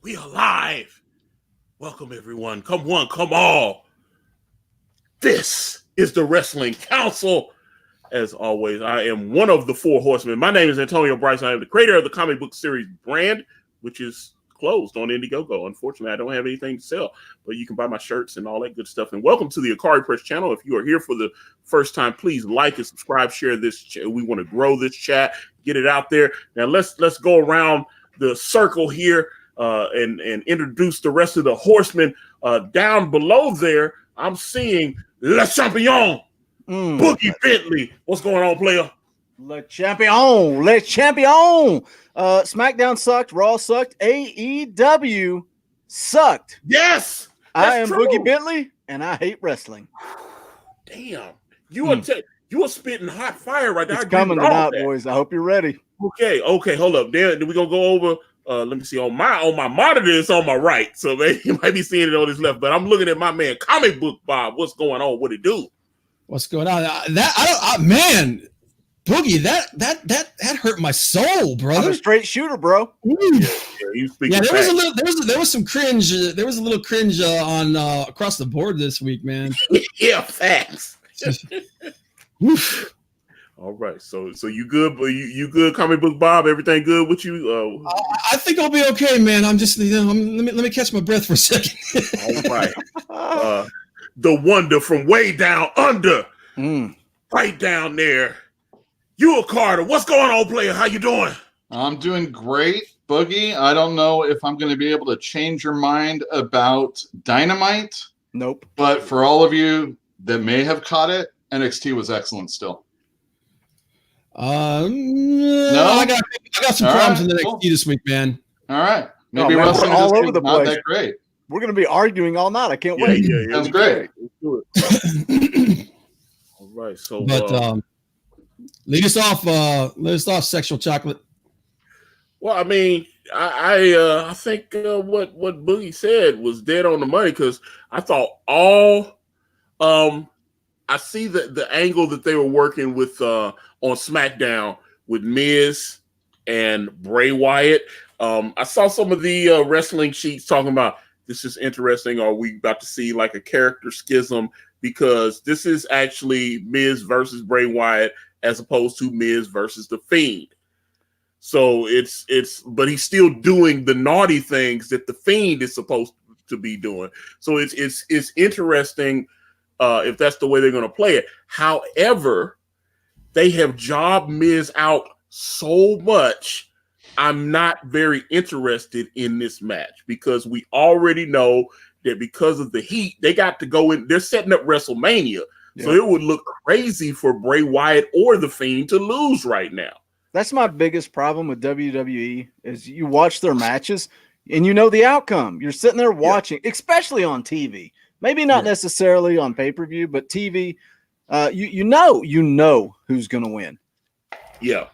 We are live. Welcome, everyone. Come one, come all. This is the Wrestling Council. As always, I am one of the four horsemen. My name is Antonio Bryce. I am the creator of the comic book series brand, which is closed on Indiegogo. Unfortunately, I don't have anything to sell, but you can buy my shirts and all that good stuff. And welcome to the Akari Press channel. If you are here for the first time, please like and subscribe, share this. We want to grow this chat, get it out there. Now let's go around the circle here and introduce the rest of the horsemen. Down below there, I'm seeing Le Champion, Boogie Bentley. What's going on, player? Le Champion, Le Champion. SmackDown sucked, Raw sucked, AEW sucked. Yes, I am true. Boogie Bentley, and I hate wrestling. Damn, you are spitting hot fire right now. It's coming tonight, boys. I hope you're ready. Okay, hold up. Then we're gonna go over. Let me see on my monitor. It's on my right, so you might be seeing it on his left. But I'm looking at my man, Comic Book Bob. What's going on? What it do? What's going on? Man, Boogie, that hurt my soul, brother. I'm a straight shooter, bro. You speak. Yeah, there was some cringe. There was a little cringe on across the board this week, man. Yeah, facts. All right, so you good? You good, Comic Book Bob? Everything good with you? I think I'll be okay, man. I'm just let me catch my breath for a second. All right, the wonder from way down under, right down there. You a Carter? What's going on, player? How you doing? I'm doing great, Boogie. I don't know if I'm going to be able to change your mind about Dynamite. Nope. But for all of you that may have caught it, NXT was excellent still. No, I got some problems in the NXT this week, man. All right, maybe wrestling all over the not place. that great. We're gonna be arguing all night. I can't wait. Yeah, sounds great. Let's do it. All right, so lead us off, Sexual Chocolate. Well, I mean, I think what Boogie said was dead on the money, because I thought I see the angle that they were working with on SmackDown with Miz and Bray Wyatt. I saw some of the wrestling sheets talking about this is interesting. Are we about to see like a character schism? Because this is actually Miz versus Bray Wyatt as opposed to Miz versus The Fiend. So but he's still doing the naughty things that The Fiend is supposed to be doing. So it's interesting if that's the way they're going to play it. However, they have jobbed Miz out so much, I'm not very interested in this match, because we already know that because of the heat, they got to go in. They're setting up WrestleMania. Yeah. So it would look crazy for Bray Wyatt or The Fiend to lose right now. That's my biggest problem with WWE is you watch their matches and you know the outcome. You're sitting there watching, especially on TV. Maybe not necessarily on pay-per-view, but TV, you know who's going to win. Yeah,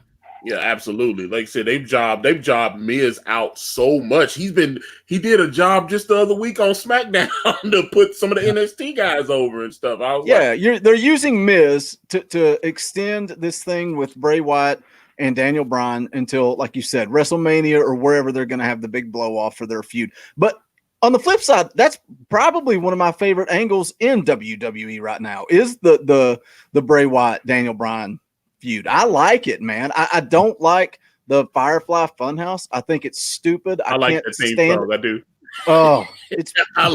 absolutely. Like I said, they've jobbed Miz out so much. He did a job just the other week on SmackDown to put some of the NXT guys over and stuff. They're using Miz to extend this thing with Bray Wyatt and Daniel Bryan until, like you said, WrestleMania or wherever they're going to have the big blow off for their feud. But on the flip side, that's probably one of my favorite angles in WWE right now is the Bray Wyatt Daniel Bryan feud. I like it, man. I don't like the Firefly Funhouse. I think it's stupid. I like can't stand it. I do. Oh, I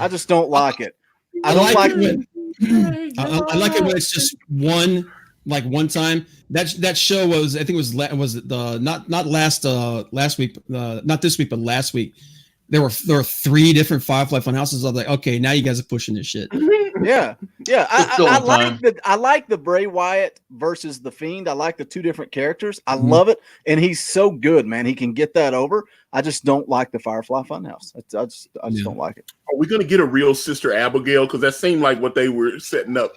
just don't like it. I like it when it's just one time. That show was, I think it was not last week, not this week, but last week. There were 3 different Firefly Funhouses. I was like, okay, now you guys are pushing this shit. Yeah. I like the Bray Wyatt versus The Fiend. I like the 2 different characters. I love it, and he's so good, man. He can get that over. I just don't like the Firefly Funhouse. I just don't like it. Are we going to get a real Sister Abigail? Because that seemed like what they were setting up.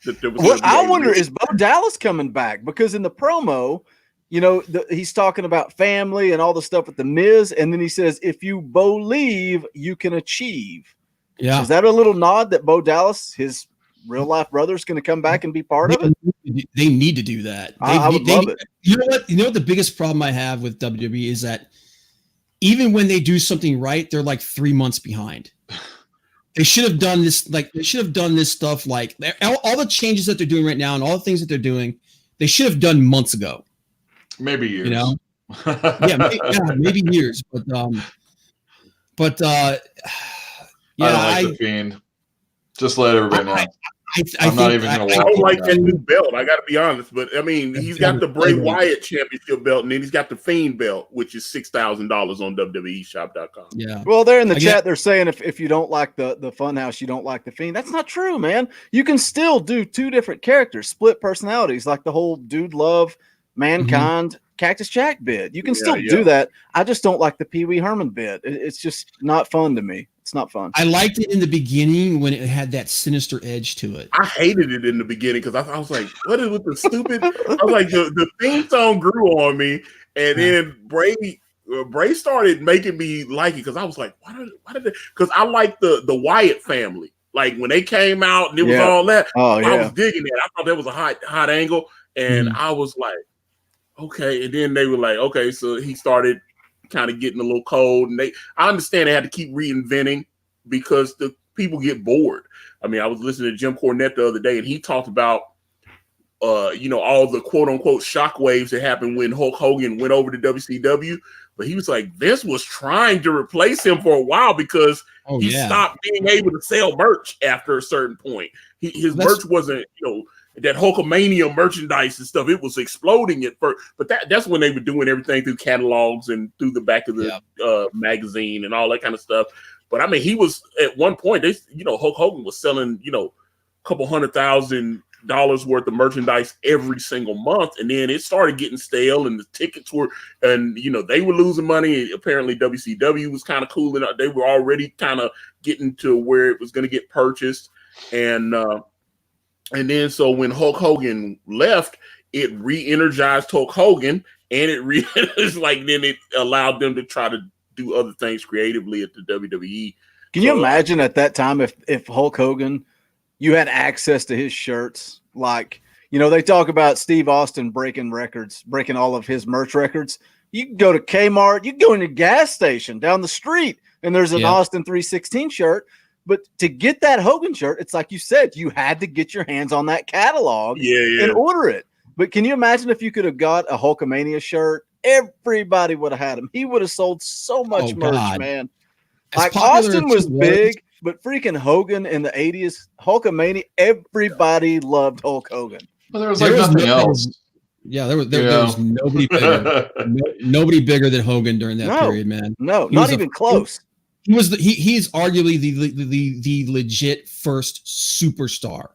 I wonder, is Bo Dallas coming back? Because in the promo, he's talking about family and all the stuff with the Miz, and then he says, "If you believe, you can achieve." Yeah, is that a little nod that Bo Dallas, his real life brothers going to come back and be part of it? They need to do that. I would love it. You know what? You know what the biggest problem I have with WWE is that even when they do something right, they're like 3 months behind. They should have done this. Like they should have done this stuff. Like all the changes that they're doing right now and all the things that they're doing, they should have done months ago. Maybe years. You know? Maybe years. But I don't like the Fiend. Just let everybody know. I'm not even going to walk. I don't like that new belt. I got to be honest, but I mean, he's got the Bray Wyatt Championship belt, and then he's got the Fiend belt, which is $6,000 on WWEshop.com. Yeah. Well, they're in the chat. They're saying if you don't like the Funhouse, you don't like the Fiend. That's not true, man. You can still do two different characters, split personalities, like the whole Dude Love, Mankind, Cactus Jack bit. You can still do that. I just don't like the Pee Wee Herman bit. It's just not fun to me. It's not fun. I liked it in the beginning when it had that sinister edge to it. I hated it in the beginning because I was like, what is with the stupid? I was like, the theme song grew on me, and then Bray started making me like it because I was like, why did they? Because I like the Wyatt family. Like when they came out and it was all that. I was digging it. I thought that was a hot angle, and I was like, okay. And then they were like, okay, so he started kind of getting a little cold, and I understand they had to keep reinventing because the people get bored. I mean, I was listening to Jim Cornette the other day, and he talked about all the quote unquote shockwaves that happened when Hulk Hogan went over to WCW. But he was like, Vince was trying to replace him for a while because he stopped being able to sell merch after a certain point. His merch wasn't, that Hulkamania merchandise and stuff, it was exploding at first. But that's when they were doing everything through catalogs and through the back of the magazine and all that kind of stuff. But I mean, he was at one point, Hulk Hogan was selling, a couple $100,000 worth of merchandise every single month. And then it started getting stale and the tickets were, and they were losing money. Apparently WCW was kind of cooling out. They were already kind of getting to where it was going to get purchased. And then so when Hulk Hogan left, it re-energized Hulk Hogan, and then it allowed them to try to do other things creatively at the WWE. Can you imagine at that time if Hulk Hogan, you had access to his shirts? Like, they talk about Steve Austin breaking records, breaking all of his merch records. You can go to Kmart, you can go in a gas station down the street, and there's an Austin 316 shirt. But to get that Hogan shirt, it's like you said, you had to get your hands on that catalog and order it. But can you imagine if you could have got a Hulkamania shirt? Everybody would have had him. He would have sold so much merch, man. Like Austin was big, but freaking Hogan in the 80s, Hulkamania, everybody loved Hulk Hogan. Well, there was nothing else. Yeah, there was nobody bigger. Nobody bigger than Hogan during that period, man. No, not even close. He's arguably the legit first superstar.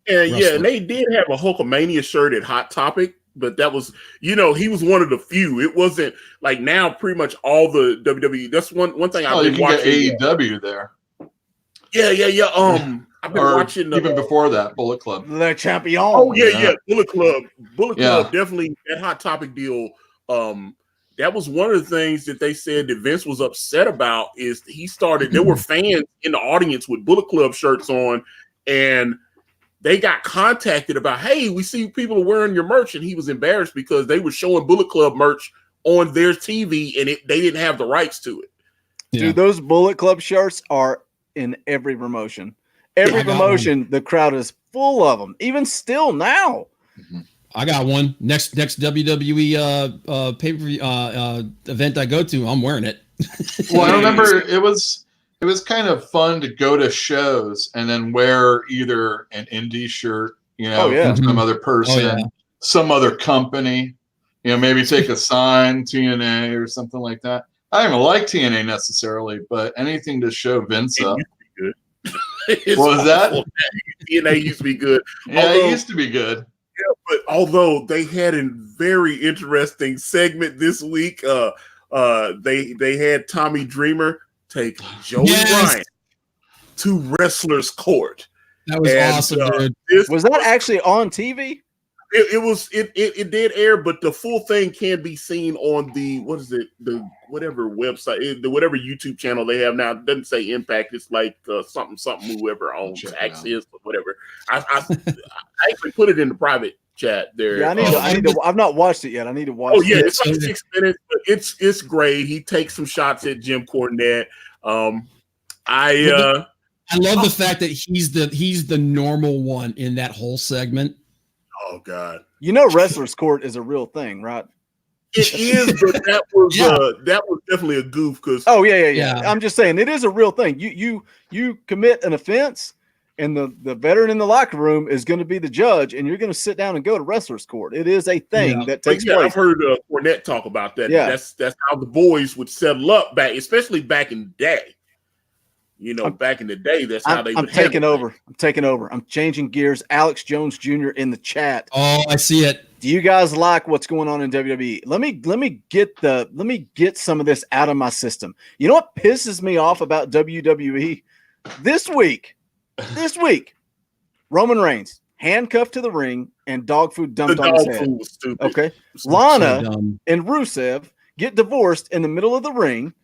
And and they did have a Hulkamania shirt at Hot Topic, but that was, he was one of the few. It wasn't like now pretty much all the WWE. That's one thing I've been watching. AEW there. Yeah. I've been watching even before that, Bullet Club. The Champion. Oh yeah. Bullet Club. Club definitely that Hot Topic deal. That was one of the things that they said that Vince was upset about is there were fans in the audience with Bullet Club shirts on, and they got contacted about, hey, we see people are wearing your merch, and he was embarrassed because they were showing Bullet Club merch on their TV, and they didn't have the rights to it. Dude, those Bullet Club shirts are in every promotion. Every promotion, the crowd is full of them, even still now. Mm-hmm. I got one. Next WWE pay-per-view event I go to, I'm wearing it. Well, I remember it was kind of fun to go to shows and then wear either an indie shirt, from some other person, some other company, maybe take a sign, TNA or something like that. I don't even like TNA necessarily, but anything to show Vince up. What was that? TNA used to be good. Yeah, it used to be good. Yeah, but although they had a very interesting segment this week, they had Tommy Dreamer take Joey Ryan to Wrestler's Court. That was awesome, dude. Was that actually on TV? It did air, but the full thing can be seen on the whatever website, the whatever YouTube channel they have now. It doesn't say Impact. It's like something whoever owns Access or whatever. I actually put it in the private chat there. Yeah, I need to. I've not watched it yet. I need to watch. Oh yeah, it's like 6 minutes, but it's great. He takes some shots at Jim Cornette. I love the fact that he's the normal one in that whole segment. Oh God! You know, Wrestler's Court is a real thing, right? It is, but that was definitely a goof. Because yeah. I'm just saying it is a real thing. You commit an offense, and the veteran in the locker room is going to be the judge, and you're going to sit down and go to Wrestler's Court. It is a thing that takes place. I've heard Cornette talk about that. Yeah. That's how the boys would settle up back, especially back in the day. Back in the day, that's how they. I'm taking over. I'm changing gears. Alex Jones Jr. in the chat. Oh, I see it. Do you guys like what's going on in WWE? Let me get some of this out of my system. You know what pisses me off about WWE this week? Roman Reigns handcuffed to the ring and dog food dumped on his head. Was stupid. Okay, Lana and Rusev get divorced in the middle of the ring.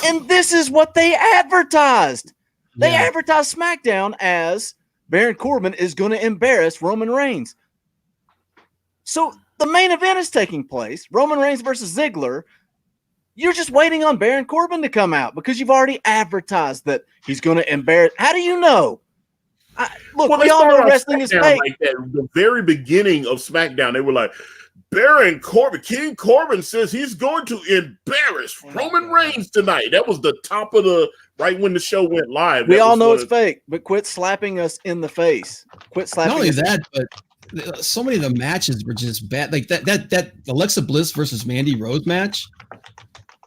And this is what they advertised. They advertised SmackDown as Baron Corbin is going to embarrass Roman Reigns. So the main event is taking place. Roman Reigns versus Ziggler. You're just waiting on Baron Corbin to come out because you've already advertised that he's going to embarrass. How do you know? We all know wrestling is fake. Like that, the very beginning of SmackDown, they were like, Baron Corbin, King Corbin says he's going to embarrass Roman Reigns tonight. That was the top of right when the show went live. We all know it's fake, but quit slapping us in the face. Quit slapping. Not only that, but so many of the matches were just bad. Like that Alexa Bliss versus Mandy Rose match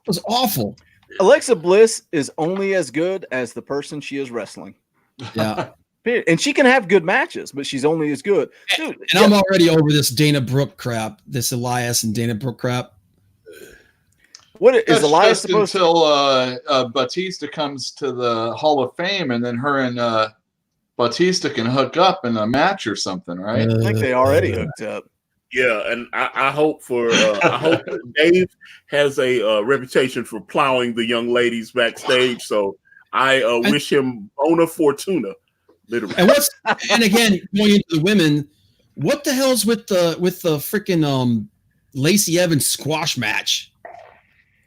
was awful. Alexa Bliss is only as good as the person she is wrestling. Yeah. And she can have good matches, but she's only as good. Dude, and I'm already over this Dana Brooke crap, this Elias and Dana Brooke crap. What is Elias supposed until Batista comes to the Hall of Fame, and then her and Batista can hook up in a match or something, right? I think they already hooked up. Yeah, and I hope I hope Dave has a reputation for plowing the young ladies backstage. So I wish him bona fortuna. Literally. And again, going into the women, what the hell's with the freaking Lacey Evans squash match?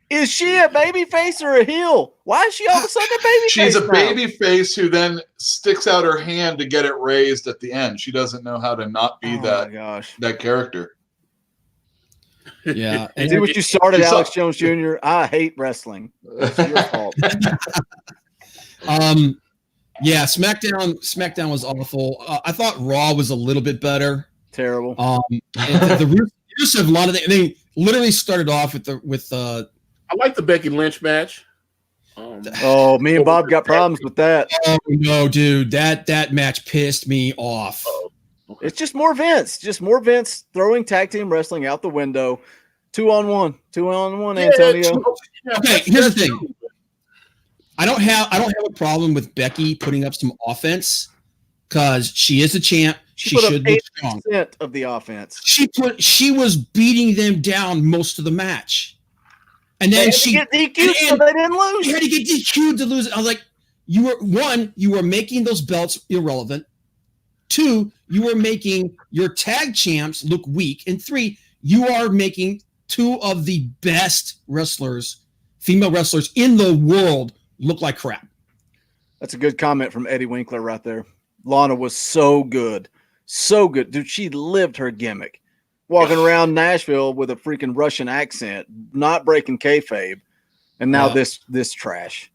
Is she a baby face or a heel? Why is she all of a sudden a baby face? She's a baby face who then sticks out her hand to get it raised at the end. She doesn't know how to not be that character. Yeah. And see what you started, Alex Jones Jr. I hate wrestling. It's your fault. Yeah, SmackDown was awful. I thought Raw was a little bit better. Terrible. And the Rusev Lana, they literally started off with I like the Becky Lynch match. Me and Bob got problems with that. Oh no, dude, that match pissed me off. Okay. It's just more Vince throwing tag team wrestling out the window. 2-on-1, Antonio. Okay, here's the thing. I don't have a problem with Becky putting up some offense because she is a champ. She should be strong. Of the offense. She was beating them down most of the match, and then she get DQ'd so they didn't lose. She had to get DQ'd to lose. I was like, you were making those belts irrelevant. 2, you were making your tag champs look weak, and 3, you are making 2 of the best female wrestlers in the world look like crap. That's a good comment from Eddie Winkler right there. Lana was so good. So good. Dude, she lived her gimmick. Walking around Nashville with a freaking Russian accent, not breaking kayfabe. And now this trash.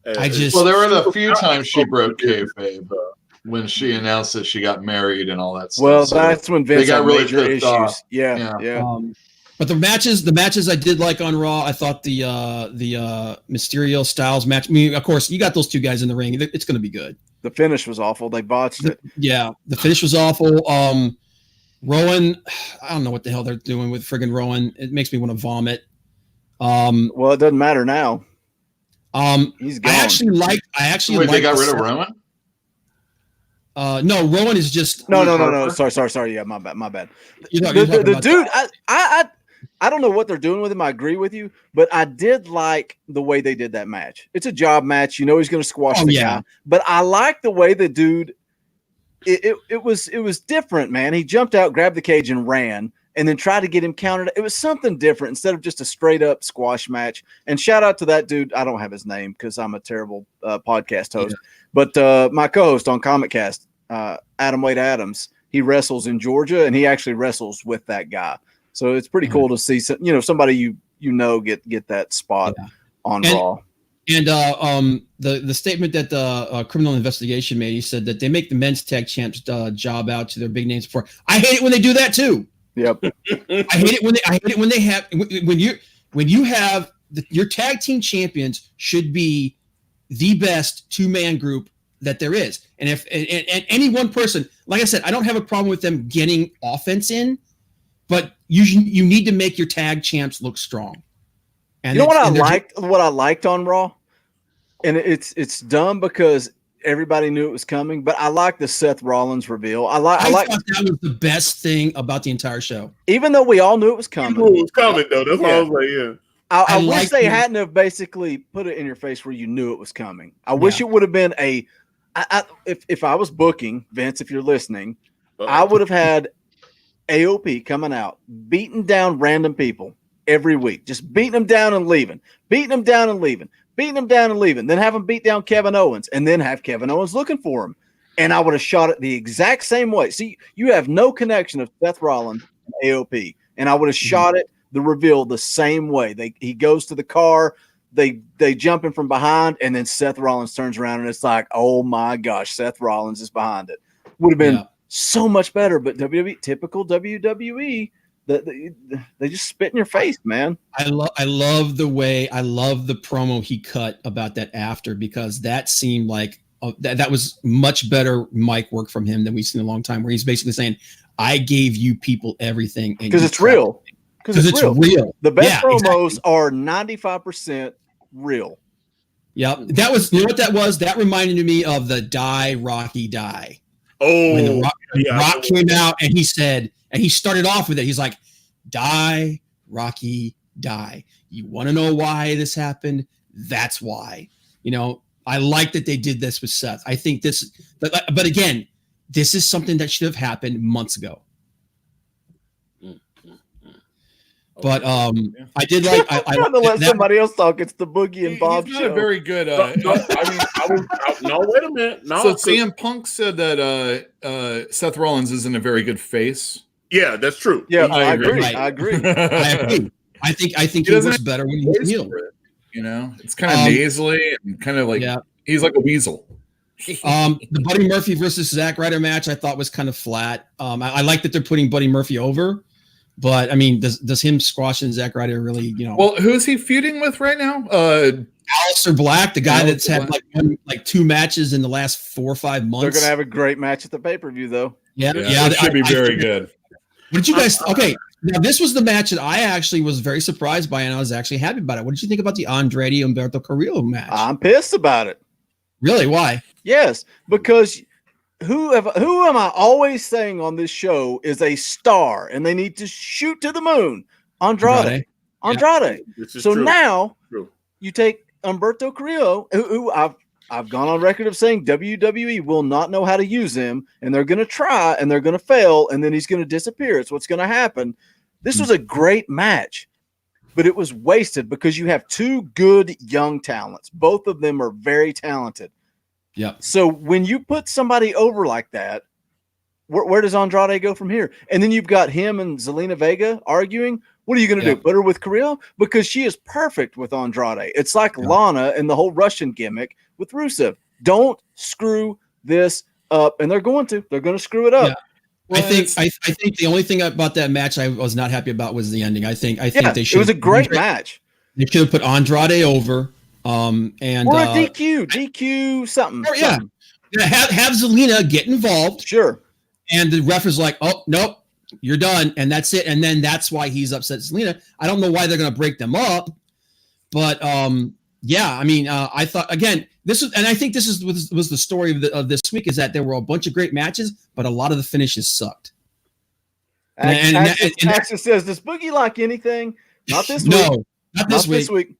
There were a few times she broke kayfabe when she announced that she got married and all that stuff. Well, that's when Vince got really major issues. Off. Yeah. But the matches I did like on Raw, I thought the Mysterio Styles match. I mean, of course, you got those 2 guys in the ring. It's going to be good. The finish was awful. They botched it. Yeah, the finish was awful. Rowan, I don't know what the hell they're doing with friggin' Rowan. It makes me want to vomit. Well, it doesn't matter now. He's gone. I actually Wait, liked they got rid of Rowan? No, Rowan is just no. Sorry. Yeah, my bad. The dude, I don't know what they're doing with him. I agree with you, but I did like the way they did that match. It's a job match. You know he's going to squash the guy, but I like the way the dude. It was different, man. He jumped out, grabbed the cage, and ran, and then tried to get him countered. It was something different instead of just a straight up squash match. And shout out to that dude. I don't have his name because I'm a terrible podcast host, but my co-host on ComicCast, Adam Wade Adams, he wrestles in Georgia, and he actually wrestles with that guy. So it's pretty cool to see somebody you get that spot on Raw. And the statement that the criminal investigation made, he said that they make the men's tag champs job out to their big names before. I hate it when they do that too. Yep. I hate it when they have when you have your tag team champions should be the best 2-man group that there is. And if and any one person, like I said, I don't have a problem with them getting offense in, but you need to make your tag champs look strong. And you know what I liked? What I liked on Raw, and it's dumb because everybody knew it was coming, but I like the Seth Rollins reveal. I thought that was the best thing about the entire show. Even though we all knew it was coming. It was coming though. That's what I was like, yeah. I wish they hadn't have basically put it in your face where you knew it was coming. I wish it would have been if I was booking, Vince, if you're listening, I would have had AOP coming out, beating down random people every week, just beating them down and leaving, then have them beat down Kevin Owens, and then have Kevin Owens looking for him. And I would have shot it the exact same way. See, you have no connection of Seth Rollins and AOP, and I would have shot it, the reveal, the same way. He goes to the car, they jump in from behind, and then Seth Rollins turns around, and it's like, oh my gosh, Seth Rollins is behind it. Would have been so much better, but typical WWE, they just spit in your face, man. I love the promo he cut about that after, because that seemed like that was much better mic work from him than we've seen in a long time, where he's basically saying, I gave you people everything. Because it's real. Because it's real. The best promos are 95% real. Yep. That was, you know what that was? That reminded me of the Die Rocky Die. Oh, when the Rock came out and he said, and he started off with it. He's like, die, Rocky, die. You want to know why this happened? That's why. I like that they did this with Seth. I think this, but again, this is something that should have happened months ago. But I did like. I want to let somebody else talk. It's the Boogie and Bob he's show. Not a very good. No, wait a minute. No, so CM Punk said that Seth Rollins isn't a very good face. Yeah, that's true. Yeah, I agree. I agree. I think he was better when he's heel. It's kind of nasally and kind of like he's like a weasel. The Buddy Murphy versus Zack Ryder match I thought was kind of flat. I like that they're putting Buddy Murphy over. But I mean, does him squashing Zack Ryder really, Well, who's he feuding with right now? Aleister Black, the guy that's had like 2 matches in the last 4 or 5 months. They're gonna have a great match at the pay-per-view, though. Yeah, it should be very good. What did you guys? Okay, now this was the match that I actually was very surprised by, and I was actually happy about it. What did you think about the Andrade Humberto Carrillo match? I'm pissed about it. Really? Why? Yes, because. Who am I always saying on this show is a star and they need to shoot to the moon? Andrade. Yeah. So true. Now you take Humberto Carrillo, who I've gone on record of saying WWE will not know how to use him, and they're going to try and they're going to fail, and then he's going to disappear. It's what's going to happen. This was a great match, but it was wasted because you have 2 good young talents. Both of them are very talented. Yeah. So when you put somebody over like that, where does Andrade go from here? And then you've got him and Zelina Vega arguing. What are you going to do? Put her with Carrillo? Because she is perfect with Andrade. It's like Lana and the whole Russian gimmick with Rusev. Don't screw this up. And they're going to. They're going to screw it up. Yeah. Well, I think the only thing about that match I was not happy about was the ending. I think they should. It was a great match. They should have put Andrade over. Or a DQ something. Have Zelina get involved. Sure. And the ref is like, oh, nope, you're done. And that's it. And then that's why he's upset Zelina. I don't know why they're going to break them up. But, I thought, again, I think this was the story of this week, is that there were a bunch of great matches, but a lot of the finishes sucked. Axis says, "Does Boogie like anything?" Not this week. No, not this week.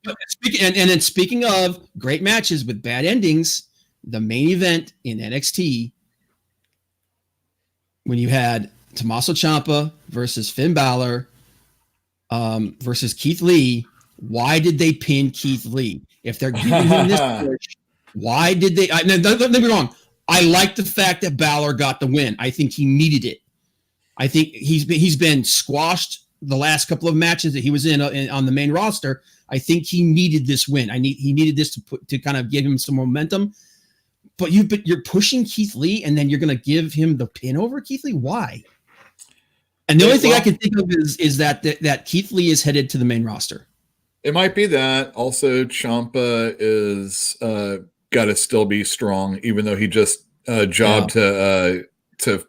Speaking of great matches with bad endings, the main event in NXT, when you had Tommaso Ciampa versus Finn Balor versus Keith Lee, why did they pin Keith Lee? If they're giving him this push, why did they? Don't get me wrong. I like the fact that Balor got the win. I think he needed it. I think he's been squashed the last couple of matches that he was in on the main roster. I think he needed this win. He needed this to kind of give him some momentum. But you're pushing Keith Lee, and then you're going to give him the pin over Keith Lee. Why? And the only thing I can think of is that Keith Lee is headed to the main roster. It might be that. Also, Ciampa is got to still be strong, even though he just jobbed to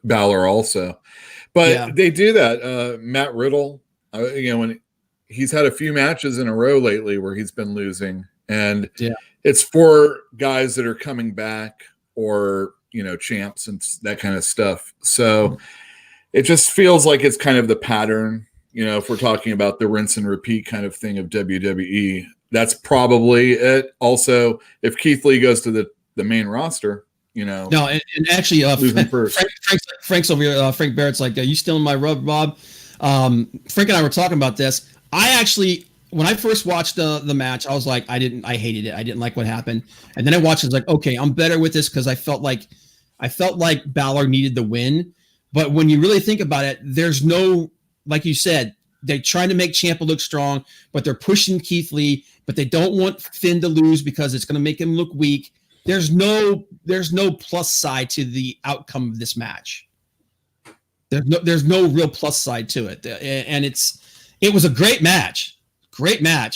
Balor also. But they do that. Matt Riddle, when he's had a few matches in a row lately where he's been losing, and it's for guys that are coming back or champs and that kind of stuff. So it just feels like it's kind of the pattern. If we're talking about the rinse and repeat kind of thing of WWE, that's probably it. Also, if Keith Lee goes to the main roster, No, and actually, Frank's over here. Frank Barrett's like, "Are you still in my rub, Bob?" Frank and I were talking about this. I actually, when I first watched the match, I was like, I hated it. I didn't like what happened. And then I watched it, I was like, okay, I'm better with this because I felt like Balor needed the win. But when you really think about it, there's no, like you said, they're trying to make Ciampa look strong, but they're pushing Keith Lee, but they don't want Finn to lose because it's going to make him look weak. There's no plus side to the outcome of this match. There's no real plus side to it. And it was a great match.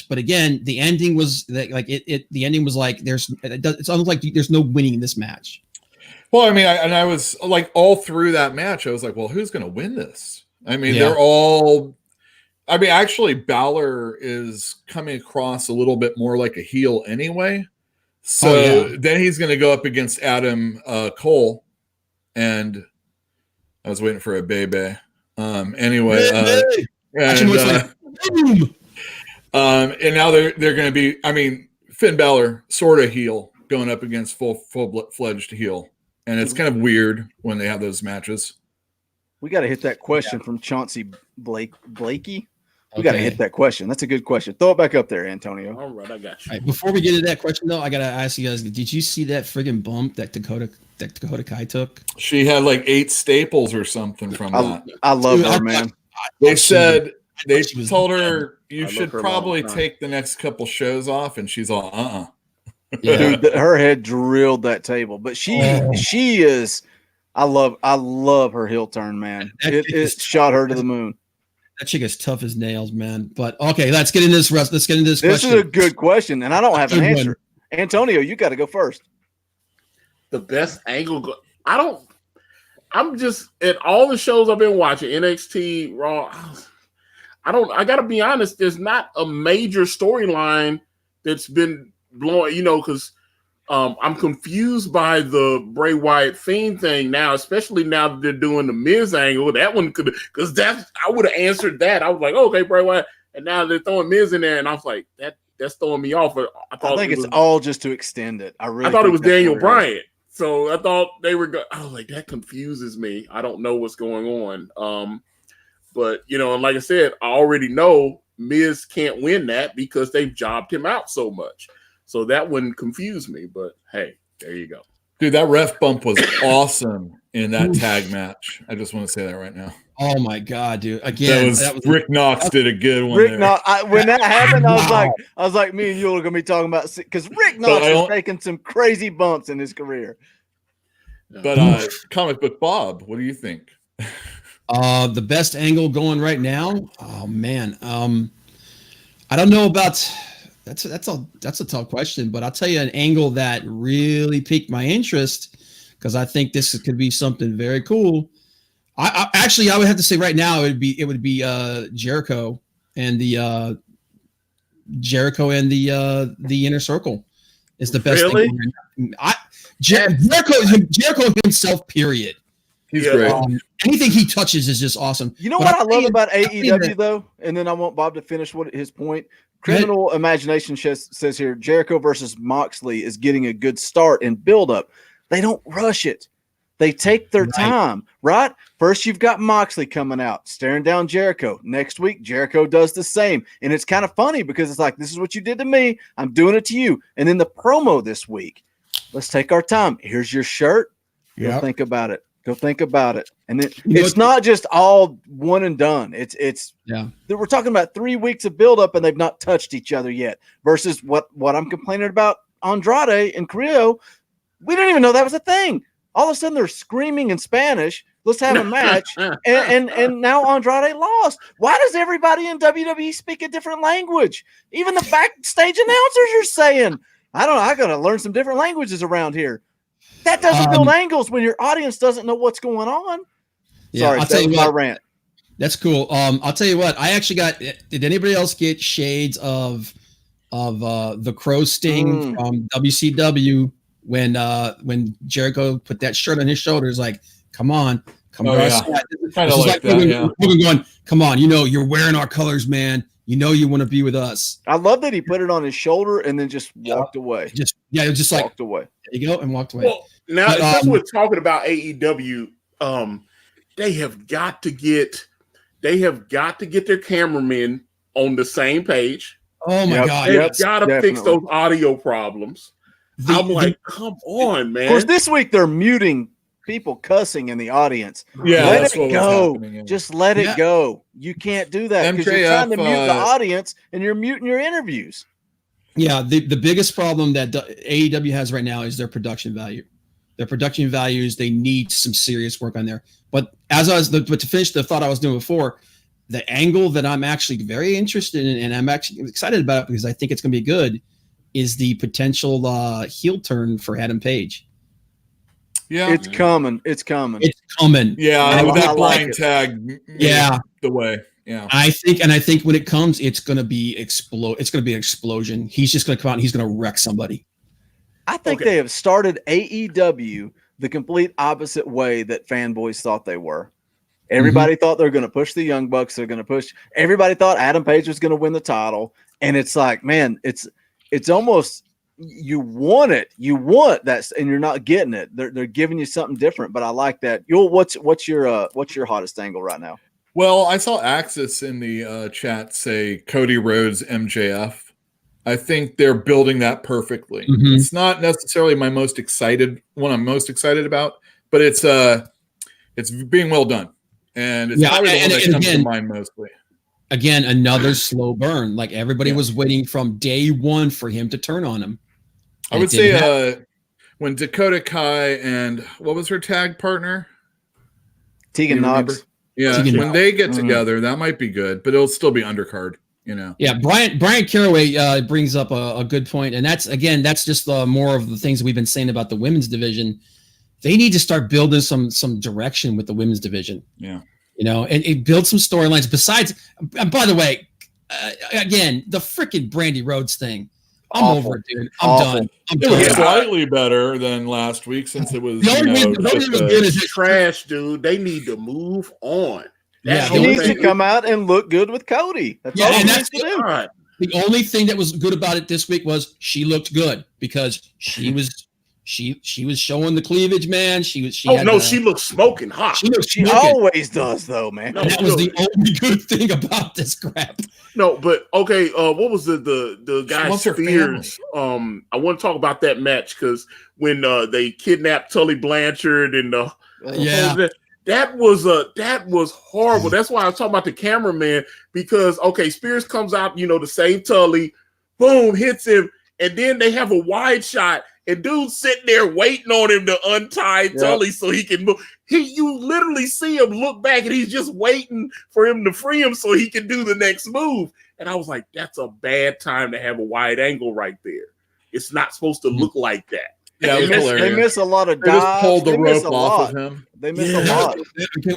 But again, the ending was the ending was like, it's almost like there's no winning in this match. Well, I mean, I was like, all through that match, I was like, well, who's going to win this? I mean, they're all, I mean, actually Balor is coming across a little bit more like a heel anyway. So then he's going to go up against Adam Cole, and I was waiting for a baby. Anyway, and now they're going to be, I mean, Finn Balor sort of heel going up against full-fledged heel, and it's kind of weird when they have those matches. We got to hit that question from Chauncey Blakey. We got to hit that question. That's a good question. Throw it back up there, Antonio. All right, I got you. All right, before we get to that question, though, I got to ask you guys, did you see that friggin' bump that Dakota Kai took? She had like 8 staples or something from that. I love her, man. They told her, you should probably take the next couple shows off, and she's all, Dude, her head drilled that table. But she is, I love her heel turn, man. It shot her to the moon. That chick is tough as nails, man. But okay, let's get into this. Let's get into this. This is a good question, and I don't have an answer. Antonio, you got to go first. The best angle. I'm just at all the shows I've been watching, NXT, Raw. I got to be honest. There's not a major storyline that's been blowing. Because I'm confused by the Bray Wyatt Fiend thing now, especially now that they're doing the Miz angle. That one could, because I would have answered that. I was like, okay, Bray Wyatt, and now they're throwing Miz in there, and I was like, that's throwing me off. I think it's all just to extend it. I thought it was Daniel Bryan, so I thought they were. I was like, that confuses me. I don't know what's going on. But and like I said, I already know Miz can't win that because they've jobbed him out so much. So that wouldn't confuse me, but hey, there you go. Dude, that ref bump was awesome in that tag match. I just want to say that right now. Oh my God, dude! Again, that was Rick Knox did a good one. Rick Knox. When that happened, I was like, me and you are gonna be talking about, because Rick Knox is taking some crazy bumps in his career. But Comic Book Bob, what do you think? The best angle going right now. Oh man, I don't know about. That's a tough question, but I'll tell you an angle that really piqued my interest, because I think this could be something very cool. I would have to say right now it would be Jericho and the Inner Circle is the best. Really? Thing. Jericho himself, period. He's great. Anything he touches is just awesome. You know what I love about AEW though, and then I want Bob to finish his point. Criminal Imagination says here, Jericho versus Moxley is getting a good start and build up. They don't rush it. They take their time, right? First, you've got Moxley coming out, staring down Jericho. Next week, Jericho does the same. And it's kind of funny because it's like, this is what you did to me. I'm doing it to you. And then the promo this week, let's take our time. Here's your shirt. Go think about it. Go think about it. And then it's not just all one and done. We're talking about 3 weeks of buildup and they've not touched each other yet versus what I'm complaining about Andrade and Carrillo. We didn't even know that was a thing. All of a sudden they're screaming in Spanish. Let's have a match. and now Andrade lost. Why does everybody in WWE speak a different language? Even the backstage announcers are saying, I got to learn some different languages around here. That doesn't build angles when your audience doesn't know what's going on. Sorry, I'll tell you my what, rant. That's cool. I'll tell you what, I actually did anybody else get shades of the Crow Sting from WCW when Jericho put that shirt on his shoulders, like, come on. Kind of like that, going, come on, you're wearing our colors, man. You want to be with us. I love that he put it on his shoulder and then just walked away. Just walked away. There you go, and walked away. Well, now since we're talking about AEW, they have got to get their cameramen on the same page. Oh my God! They've got to fix those audio problems. I'm like, come on, man. Of course, this week they're muting people cussing in the audience. Yeah, let it go. Just let it go. You can't do that because you're trying to mute the audience and you're muting your interviews. Yeah, the biggest problem that AEW has right now is their production value. Their production values, they need some serious work on there. But but to finish the thought I was doing before, the angle that I'm actually very interested in and I'm actually excited about because I think it's going to be good is the potential heel turn for Adam Page. Yeah, it's coming. It's coming. Yeah, with that blind tag. Yeah, the way. Yeah, I think when it comes, it's going to be It's going to be an explosion. He's just going to come out and he's going to wreck somebody. I think they have started AEW the complete opposite way that fanboys thought they were. Everybody thought they were going to push the Young Bucks. They're going to push. Everybody thought Adam Page was going to win the title, and it's like, man, it's almost. You want that, and you're not getting it. They're giving you something different, but I like that. What's your hottest angle right now? Well, I saw Axis in the chat say Cody Rhodes MJF. I think they're building that perfectly. It's not necessarily my most excited one. I'm most excited about, but it's being well done, and it's probably the one that comes to mind mostly. Again, another slow burn. Like everybody was waiting from day one for him to turn on him. I would say when Dakota Kai and what was her tag partner? Tegan Knox. Yeah, when they get together, that might be good, but it'll still be undercard, Yeah, Brian Caraway brings up a good point, and that's just more of the things that we've been saying about the women's division. They need to start building some direction with the women's division. Yeah. And build some storylines. Besides, by the way, again, the freaking Brandy Rhodes thing. I'm over it, dude. I'm done. It was slightly better than last week since it was. The only reason good is trash, dude. They need to move on. He needs to come out and look good with Cody. That's all he needs to do. Right. The only thing that was good about it this week was she looked good because she was showing the cleavage, man. She looked smoking hot. She always does, though, man. No, that was the only good thing about this crap. No, but okay. What was the guy Spears? I want to talk about that match because when they kidnapped Tully Blanchard and that was horrible. That's why I was talking about the cameraman because Spears comes out, to save Tully, boom, hits him, and then they have a wide shot. And dude's sitting there waiting on him to untie Tully so he can move. You literally see him look back and he's just waiting for him to free him so he can do the next move. And I was like, that's a bad time to have a wide angle right there. It's not supposed to look like that. Yeah, they miss a lot of dives. They just pulled the rope off of him. They miss a lot.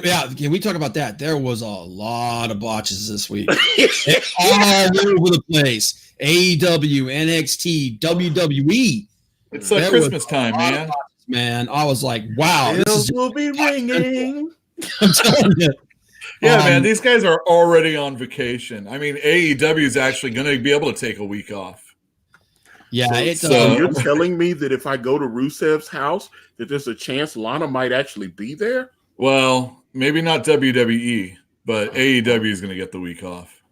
Yeah, can we talk about that? There was a lot of botches this week. All over the place. AEW, NXT, WWE. It's like Christmas time, man. Man, I was like, wow, Bells will be ringing. I'm telling you. Yeah, man, these guys are already on vacation. I mean, AEW is actually going to be able to take a week off. Yeah, so you're telling me that if I go to Rusev's house, that there's a chance Lana might actually be there? Well, maybe not WWE, but AEW is going to get the week off.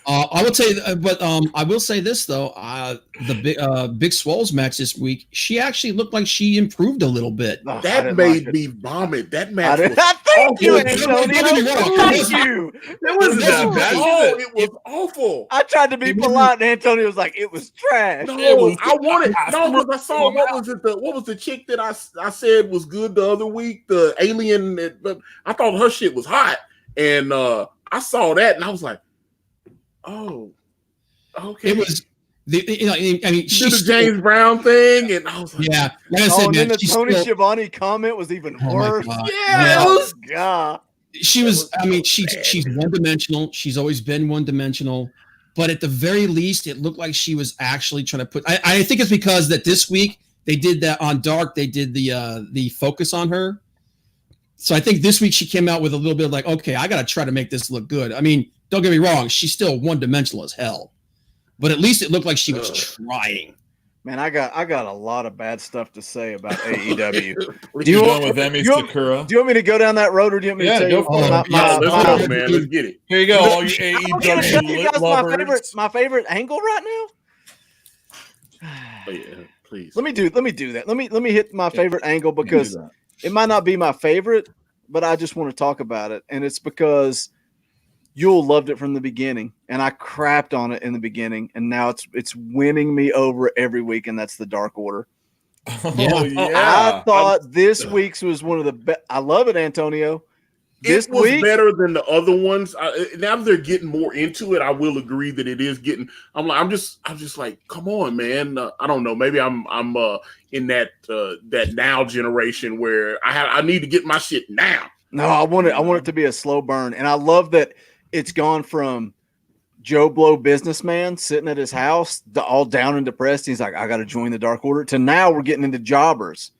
I would say, but I will say this though: the Big Swole's match this week, she actually looked like she improved a little bit. That made me vomit. That match was thank you, Antonio. Thank you. It wasn't that bad. Oh, it was awful. I tried to be polite, and Antonio was like, "It was trash." No, I wanted. No, because I saw what was the chick that I said was good the other week? The alien. I thought her shit was hot, and I saw that, and I was like, oh, okay. It was I mean, she did the James Brown thing, and I was like, yeah. Like I said, and man, then the Tony Schiavone comment was even worse. Yeah, it was. God. She was. I mean, she's one dimensional. She's always been one dimensional. But at the very least, it looked like she was actually trying to put. I think it's because that this week they did that on Dark. They did the focus on her. So I think this week she came out with a little bit of like, okay, I got to try to make this look good. I mean, don't get me wrong, she's still one dimensional as hell, but at least it looked like she was trying. Man, I got a lot of bad stuff to say about AEW. Do you want with Emi Sakura? Do you want me to go down that road, or do you want me to tell you? Let's go, man. Let's get it. Here you go, all you AEW lovers. My favorite angle right now. Oh, yeah, please. Let me do that. Let me hit my favorite angle, because it might not be my favorite, but I just want to talk about it, and it's because Yule loved it from the beginning, and I crapped on it in the beginning, and now it's winning me over every week, and that's the Dark Order. Oh, yeah. I thought this week's was one of the best. I love it, Antonio. It was better than the other ones. Now they're getting more into it. I will agree that it is getting. I'm just like, come on, man. I don't know. Maybe I'm in that now generation where I need to get my shit now. No, I want it to be a slow burn, and I love that it's gone from Joe Blow businessman sitting at his house, all down and depressed. He's like, I got to join the Dark Order. To now we're getting into jobbers,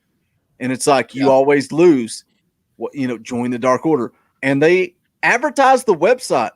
and it's like you always lose. Join the Dark Order. And they advertise the website.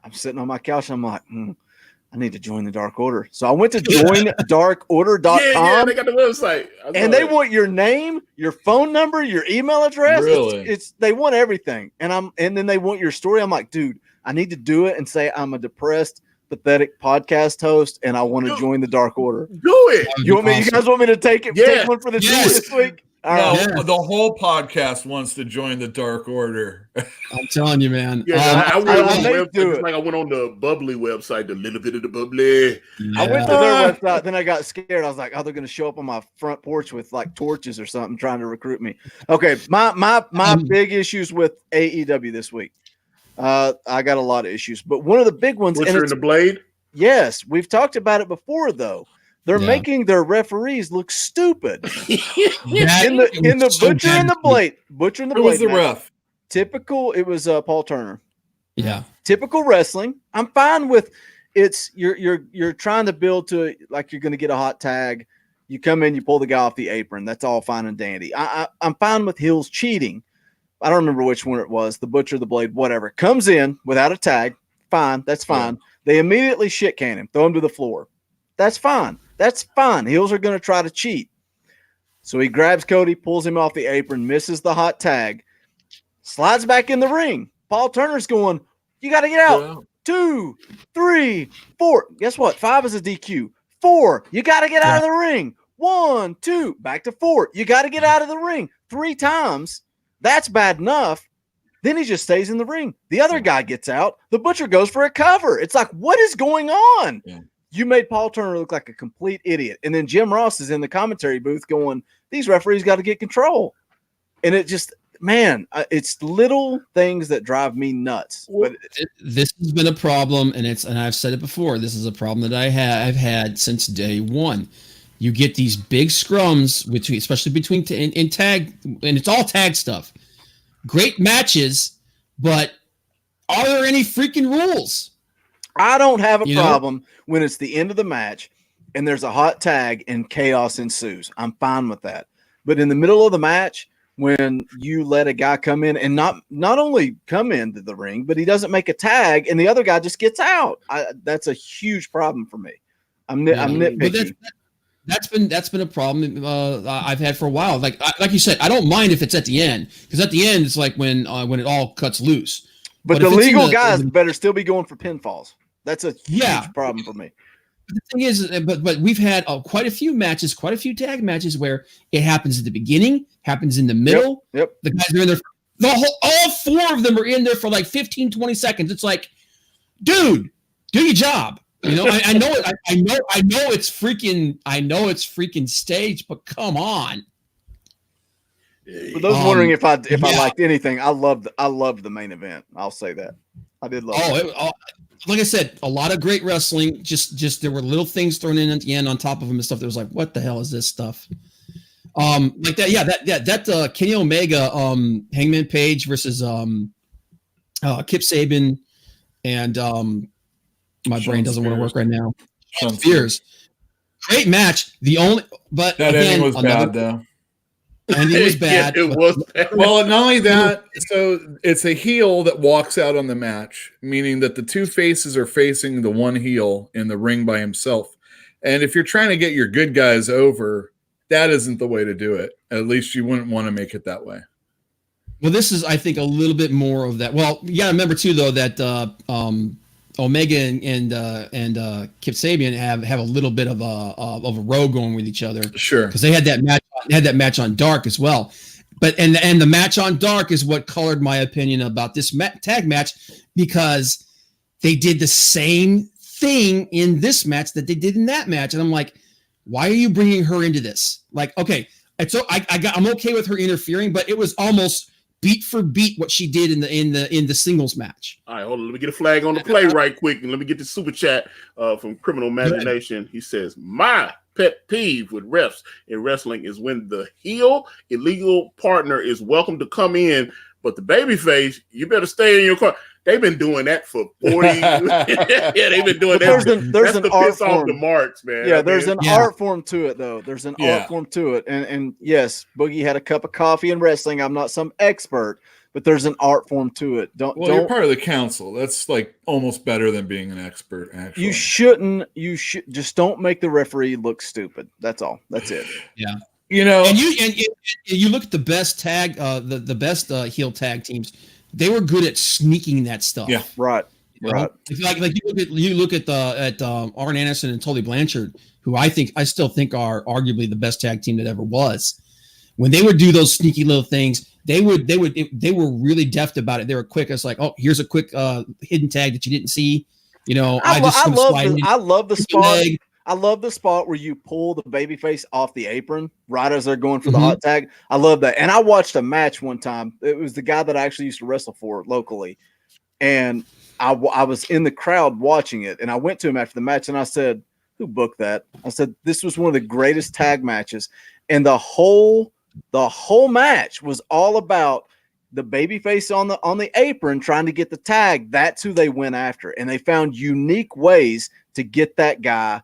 I'm sitting on my couch. I'm like, I need to join the Dark Order. So I went to joindarkorder.com. Yeah, they got the website. And they want your name, your phone number, your email address. Really? They want everything. And then they want your story. I'm like, dude, I need to do it and say I'm a depressed, pathetic podcast host, and I want to join the Dark Order. Do it. You guys want me to take one for the team this week? The whole podcast wants to join the Dark Order. I'm telling you, man. Yeah, I went on the website, like I went on the Bubbly website, the little bit of the Bubbly. Yeah. I went to their website, then I got scared. I was like, they're going to show up on my front porch with like torches or something, trying to recruit me. Okay, my big issues with AEW this week. I got a lot of issues, but one of the big ones. Butcher and the Blade? Yes, we've talked about it before, though. They're making their referees look stupid. in the Butcher and the Blade. Butcher and the Blade. Who was the ref? Typical. It was Paul Turner. Yeah. Typical wrestling. I'm fine with it's you're trying to build to like you're going to get a hot tag. You come in, you pull the guy off the apron. That's all fine and dandy. I'm fine with heels cheating. I don't remember which one it was. The Butcher, the Blade, whatever. Comes in without a tag. Fine. That's fine. Yeah. They immediately shit can him. Throw him to the floor. That's fine. That's fine. Heels are going to try to cheat. So he grabs Cody, pulls him off the apron, misses the hot tag, slides back in the ring. Paul Turner's going, you got to get out. Yeah. 2, 3, 4. Guess what? 5 is a DQ. 4, you got to get out of the ring. 1, 2, back to 4. You got to get out of the ring 3 times. That's bad enough. Then he just stays in the ring. The other guy gets out. The Butcher goes for a cover. It's like, what is going on? Yeah. You made Paul Turner look like a complete idiot. And then Jim Ross is in the commentary booth going, these referees got to get control. And it just, man, it's little things that drive me nuts. But this has been a problem, and I've said it before. This is a problem that I've had since day one. You get these big scrums, especially between in tag, and it's all tag stuff. Great matches, but are there any freaking rules? I don't have a problem when it's the end of the match and there's a hot tag and chaos ensues. I'm fine with that. But in the middle of the match, when you let a guy come in and not only come into the ring, but he doesn't make a tag and the other guy just gets out, that's a huge problem for me. I'm nitpicking. That's been a problem I've had for a while. Like you said, I don't mind if it's at the end, because at the end it's like when it all cuts loose. But the legal guys better still be going for pinfalls. That's a huge problem for me. The thing is, but we've had quite a few tag matches where it happens at the beginning, happens in the middle. Yep. The guys are in there. All four of them are in there for like 15, 20 seconds. It's like, dude, do your job. You know, I know it. I know it's freaking staged, but come on. For those wondering if I liked anything, I loved the main event. I'll say that I did love it. Like I said, a lot of great wrestling. Just there were little things thrown in at the end on top of them and stuff. That was like, what the hell is this stuff? Like that. Yeah, that Kenny Omega, Hangman Page versus Kip Sabian, and my brain doesn't want to work right now. Sean Spears. Great match. But that again, ending was bad though. Ending was bad. It was bad. Well, not only that, so it's a heel that walks out on the match, meaning that the two faces are facing the one heel in the ring by himself. And if you're trying to get your good guys over, that isn't the way to do it. At least you wouldn't want to make it that way. Well, this is, I think, a little bit more of that. Well, you got to remember too, though, that Omega and Kip Sabian have a little bit of a row going with each other. Sure, because they had that match. They had that match on Dark as well. But and the match on Dark is what colored my opinion about this tag match, because they did the same thing in this match that they did in that match, and I'm like, why are you bringing her into this? Like, okay, so I'm okay with her interfering, but it was almost beat for beat what she did in the singles match. All right, hold on. Let me get a flag on the play right quick, and let me get the super chat from Criminal Imagination. He says, my pet peeve with refs in wrestling is when the heel illegal partner is welcome to come in, but the babyface, you better stay in your car. They've been doing that for 40 years. Yeah, they've been doing that. There's an art form. Off the marks, man. Yeah, there's an art form to it, though. There's an art form to it. And yes, Boogie had a cup of coffee in wrestling. I'm not some expert, but there's an art form to it. You're part of the council. That's like almost better than being an expert, actually. You should just don't make the referee look stupid. That's all. That's it. Yeah. You know, and you look at the best tag, the best heel tag teams. They were good at sneaking that stuff. Yeah, right. Right. Like you look at Arn Anderson and Tully Blanchard, who I still think are arguably the best tag team that ever was. When they would do those sneaky little things, they were really deft about it. They were quick. It's like, oh, here's a quick hidden tag that you didn't see. You know, I love the spot. I love the spot where you pull the babyface off the apron right as they're going for the hot tag. I love that. And I watched a match one time. It was the guy that I actually used to wrestle for locally. And I was in the crowd watching it. And I went to him after the match and I said, who booked that? I said, this was one of the greatest tag matches. And the whole match was all about the babyface on the apron trying to get the tag. That's who they went after. And they found unique ways to get that guy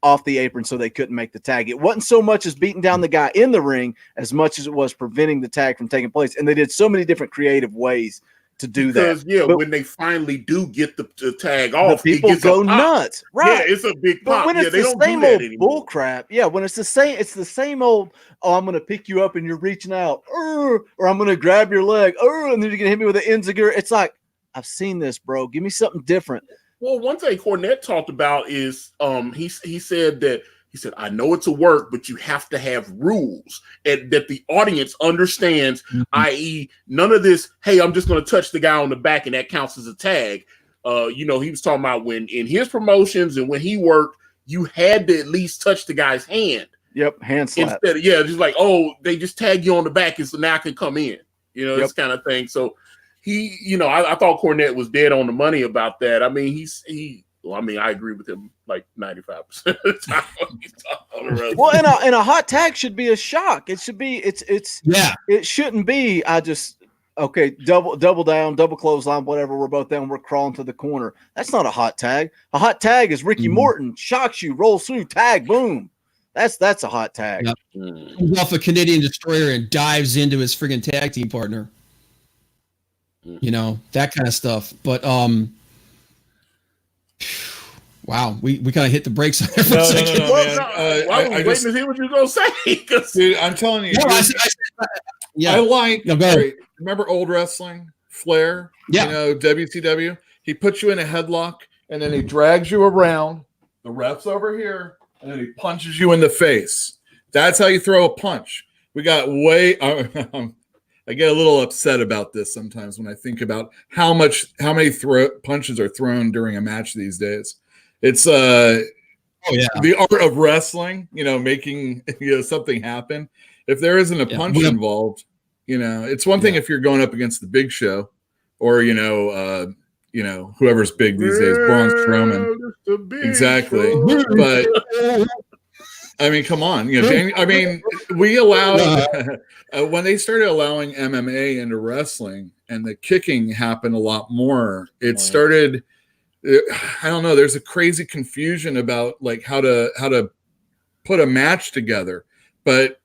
off the apron so they couldn't make the tag. It wasn't so much as beating down the guy in the ring as much as it was preventing the tag from taking place. And they did so many different creative ways to do that. Yeah, but when they finally do get the tag off, the people go nuts. Right. Yeah, it's a big pop. But when it's the same old bull crap, when it's the same old, oh, I'm going to pick you up and you're reaching out, or I'm going to grab your leg, and then you're going to hit me with an Enziger. It's like, I've seen this, bro. Give me something different. Well, one thing Cornette talked about is he said, I know it's a work, but you have to have rules and that the audience understands, i.e. none of this, hey, I'm just going to touch the guy on the back and that counts as a tag. He was talking about when in his promotions and when he worked, you had to at least touch the guy's hand. Yep, hand slap. Instead of, just like, oh, they just tag you on the back and so now I can come in. This kind of thing. So he, I thought Cornette was dead on the money about that. I mean, I agree with him like 95% of the time when he's talking on the road. Well, and a hot tag should be a shock. It should be, it shouldn't be, Okay, double down, double clothesline, whatever. We're both down. We're crawling to the corner. That's not a hot tag. A hot tag is Ricky Morton shocks you, rolls through, tag, boom. That's a hot tag. Yep. Comes off a Canadian destroyer and dives into his friggin' tag team partner. You know, that kind of stuff. But wow, we kind of hit the brakes on there for a second. No, man. I was waiting to hear what you were gonna say. Dude, I'm telling you. I like. Remember old wrestling, Flair? Yeah. You know, WCW. He puts you in a headlock, and then he drags you around. The ref's over here, and then he punches you in the face. That's how you throw a punch. We got way. I get a little upset about this sometimes when I think about how many punches are thrown during a match these days. It's the art of wrestling, you know, making something happen. If there isn't a punch involved, you know, it's one thing if you're going up against the Big Show, or whoever's big these days, Braun Strowman. Exactly, but I mean, come on, we allowed when they started allowing MMA into wrestling, and the kicking happened a lot more. It started. I don't know. There's a crazy confusion about like how to put a match together, but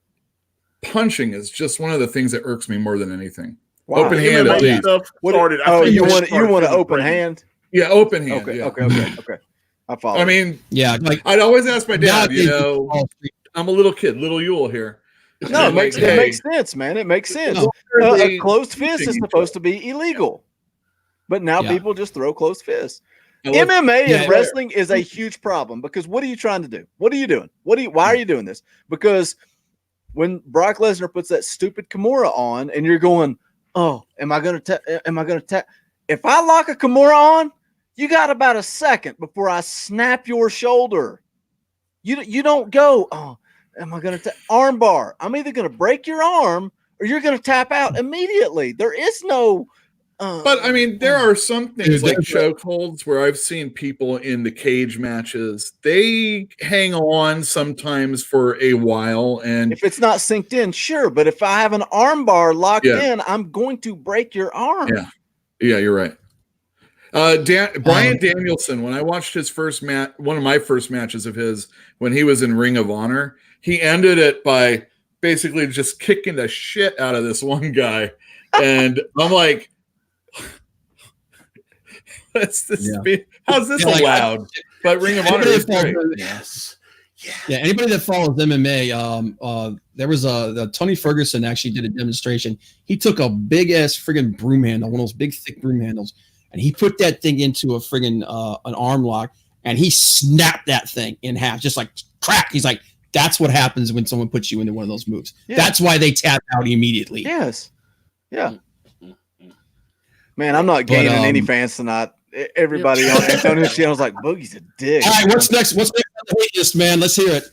punching is just one of the things that irks me more than anything. Wow. Open hand, at least. You want an open hand? Yeah, open hand. Okay. I follow. I mean, like I'd always ask my dad. I'm a little kid, little Yule here. No, it makes sense, man. It makes sense. A closed fist is supposed to be illegal, but now people just throw closed fists. MMA and wrestling is a huge problem because what are you trying to do? What are you doing? Why are you doing this? Because when Brock Lesnar puts that stupid Kimura on, and you're going, "Oh, am I going to tap?" If I lock a Kimura on, you got about a second before I snap your shoulder. You don't go, "Oh, am I going to arm bar?" I'm either going to break your arm or you're going to tap out immediately. There is no. But I mean, there are some things like chokeholds where I've seen people in the cage matches. They hang on sometimes for a while, and if it's not synced in, sure. But if I have an arm bar locked in, I'm going to break your arm. Yeah, you're right. Bryan Danielson, when I watched his first match, one of my first matches of his, when he was in Ring of Honor, he ended it by basically just kicking the shit out of this one guy, and I'm like. How's this allowed? But Ring of Honor is great. Yes. Yeah. Anybody that follows MMA, there was Tony Ferguson actually did a demonstration. He took a big ass friggin' broom handle, one of those big thick broom handles, and he put that thing into a friggin' an arm lock, and he snapped that thing in half, just like crack. He's like, that's what happens when someone puts you into one of those moves. Yeah. That's why they tap out immediately. Yes. Yeah. Man, I'm not gaining any fans tonight. Everybody on Antonio's channel's like, Boogie's a dick. All right, what's next? What's next on the hate list, man? Let's hear it.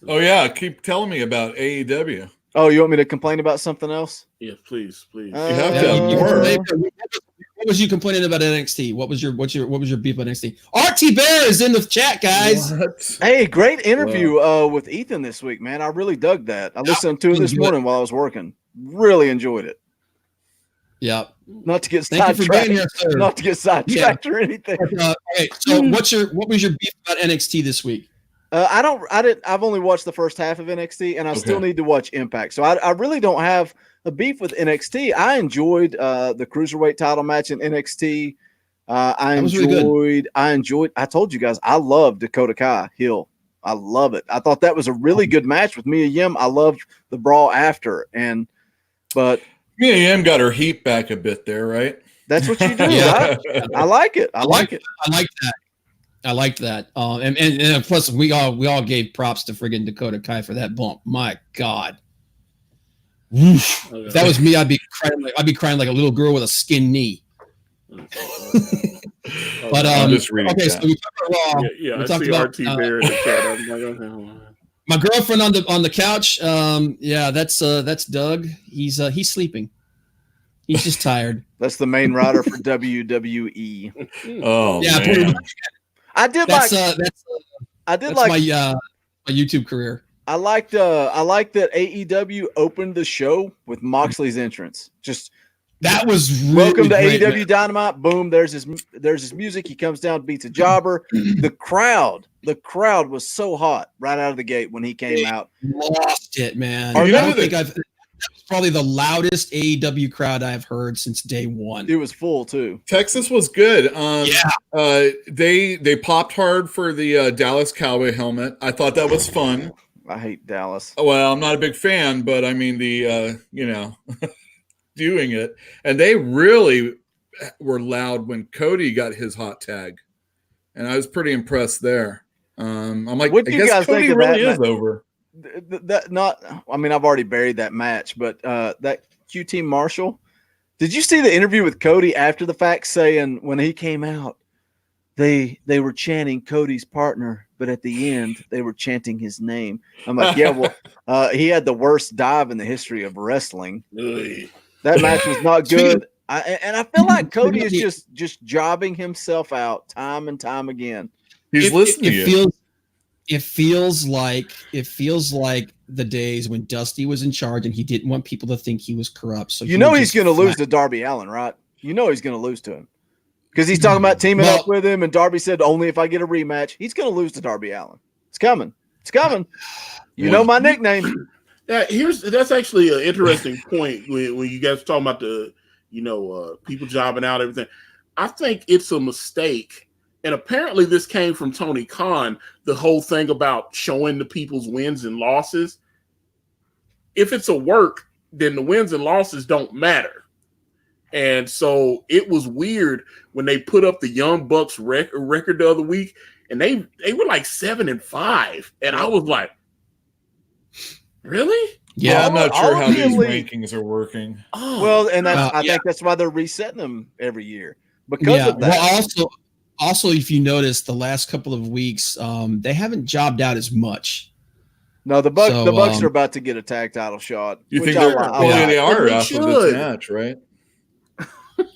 Oh, yeah. Keep telling me about AEW. Oh, you want me to complain about something else? Yeah, please. You have to have more. What was you complaining about NXT? What was your beef about NXT? RT Bear is in the chat, guys. What? Hey, great interview with Ethan this week, man. I really dug that. I listened to it this morning while I was working. Really enjoyed it. Yeah. Not to get sidetracked. Not to get sidetracked or anything. Okay, so what was your beef about NXT this week? I've only watched the first half of NXT, and I still need to watch Impact. So I really don't have a beef with NXT. I enjoyed the Cruiserweight title match in NXT. I told you guys I love Dakota Kai Hill. I love it. I thought that was a really good match with Mia Yim. I loved the brawl after, but Mia Yim got her heat back a bit there, right? That's what you do, right? I like it. I like it. I liked that. And plus we all gave props to friggin' Dakota Kai for that bump. My God. If that was me, I'd be crying like a little girl with a skin knee. But I'm just reading okay, so we talked about I see RT Bear in the chat. I'm like, okay. My girlfriend on the couch. That's Doug. He's sleeping. He's just tired. That's the main rider for WWE. Oh yeah, man. I did my YouTube career. I liked that AEW opened the show with Moxley's entrance. Just that was really welcome to great, AEW man. Dynamite. Boom, there's his music. He comes down, beats a jobber. The crowd was so hot right out of the gate when he came out. Lost it, man. That's probably the loudest AEW crowd I've heard since day one. It was full too. Texas was good. They popped hard for the Dallas Cowboy helmet. I thought that was fun. I hate Dallas. Well, I'm not a big fan, but I mean doing it, and they really were loud when Cody got his hot tag, and I was pretty impressed there. I'm like, what do you guys Cody think of really that is over. I've already buried that match, but that QT Marshall, did you see the interview with Cody after the fact saying when he came out, they were chanting Cody's partner, but at the end they were chanting his name. I'm like, yeah, well, he had the worst dive in the history of wrestling. That match was not good. I feel like Cody is just jobbing himself out time and time again. He's listening to you. It feels like the days when Dusty was in charge and he didn't want people to think he was corrupt. So he's going to lose to Darby Allin, right? He's going to lose to him because he's talking about teaming up with him, and Darby said only if I get a rematch. He's going to lose to Darby Allin. It's coming. You know my nickname. Yeah, that's actually an interesting point when you guys talking about the people jobbing out everything. I think it's a mistake. And apparently this came from Tony Khan, the whole thing about showing the people's wins and losses. If it's a work, then the wins and losses don't matter. And so it was weird when they put up the Young Bucks record the other week, and they were like 7-5. And I was like, really? Yeah, I'm not sure how these rankings are working. Oh, well, and I think that's why they're resetting them every year because of that. Well, also, if you notice, the last couple of weeks, they haven't jobbed out as much. No, the Bucks are about to get a tag title shot. You think they are after this match, right?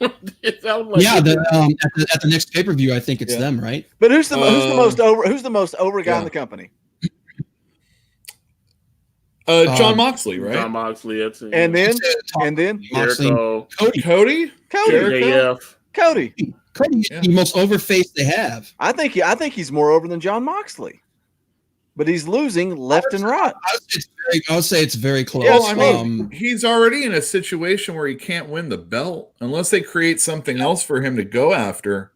At the next pay-per-view, I think it's them, right? But who's the most over guy in the company? John Moxley, right? John Moxley, that's it. And then Jericho. Cody. Cody's the most over face they have. I think he's more over than John Moxley, but he's losing left and right. I would say it's very close. Yeah, I mean, he's already in a situation where he can't win the belt unless they create something else for him to go after.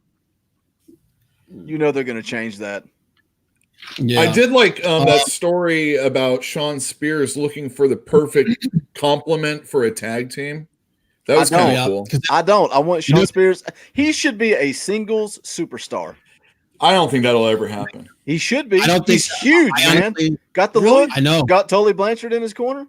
You know they're going to change that. Yeah. I did like that story about Sean Spears looking for the perfect complement for a tag team. That was kind of cool. I want Sean Spears. He should be a singles superstar. I don't think that'll ever happen. He should be. I don't think he's huge, man. Got the look. I know. Got Tully Blanchard in his corner.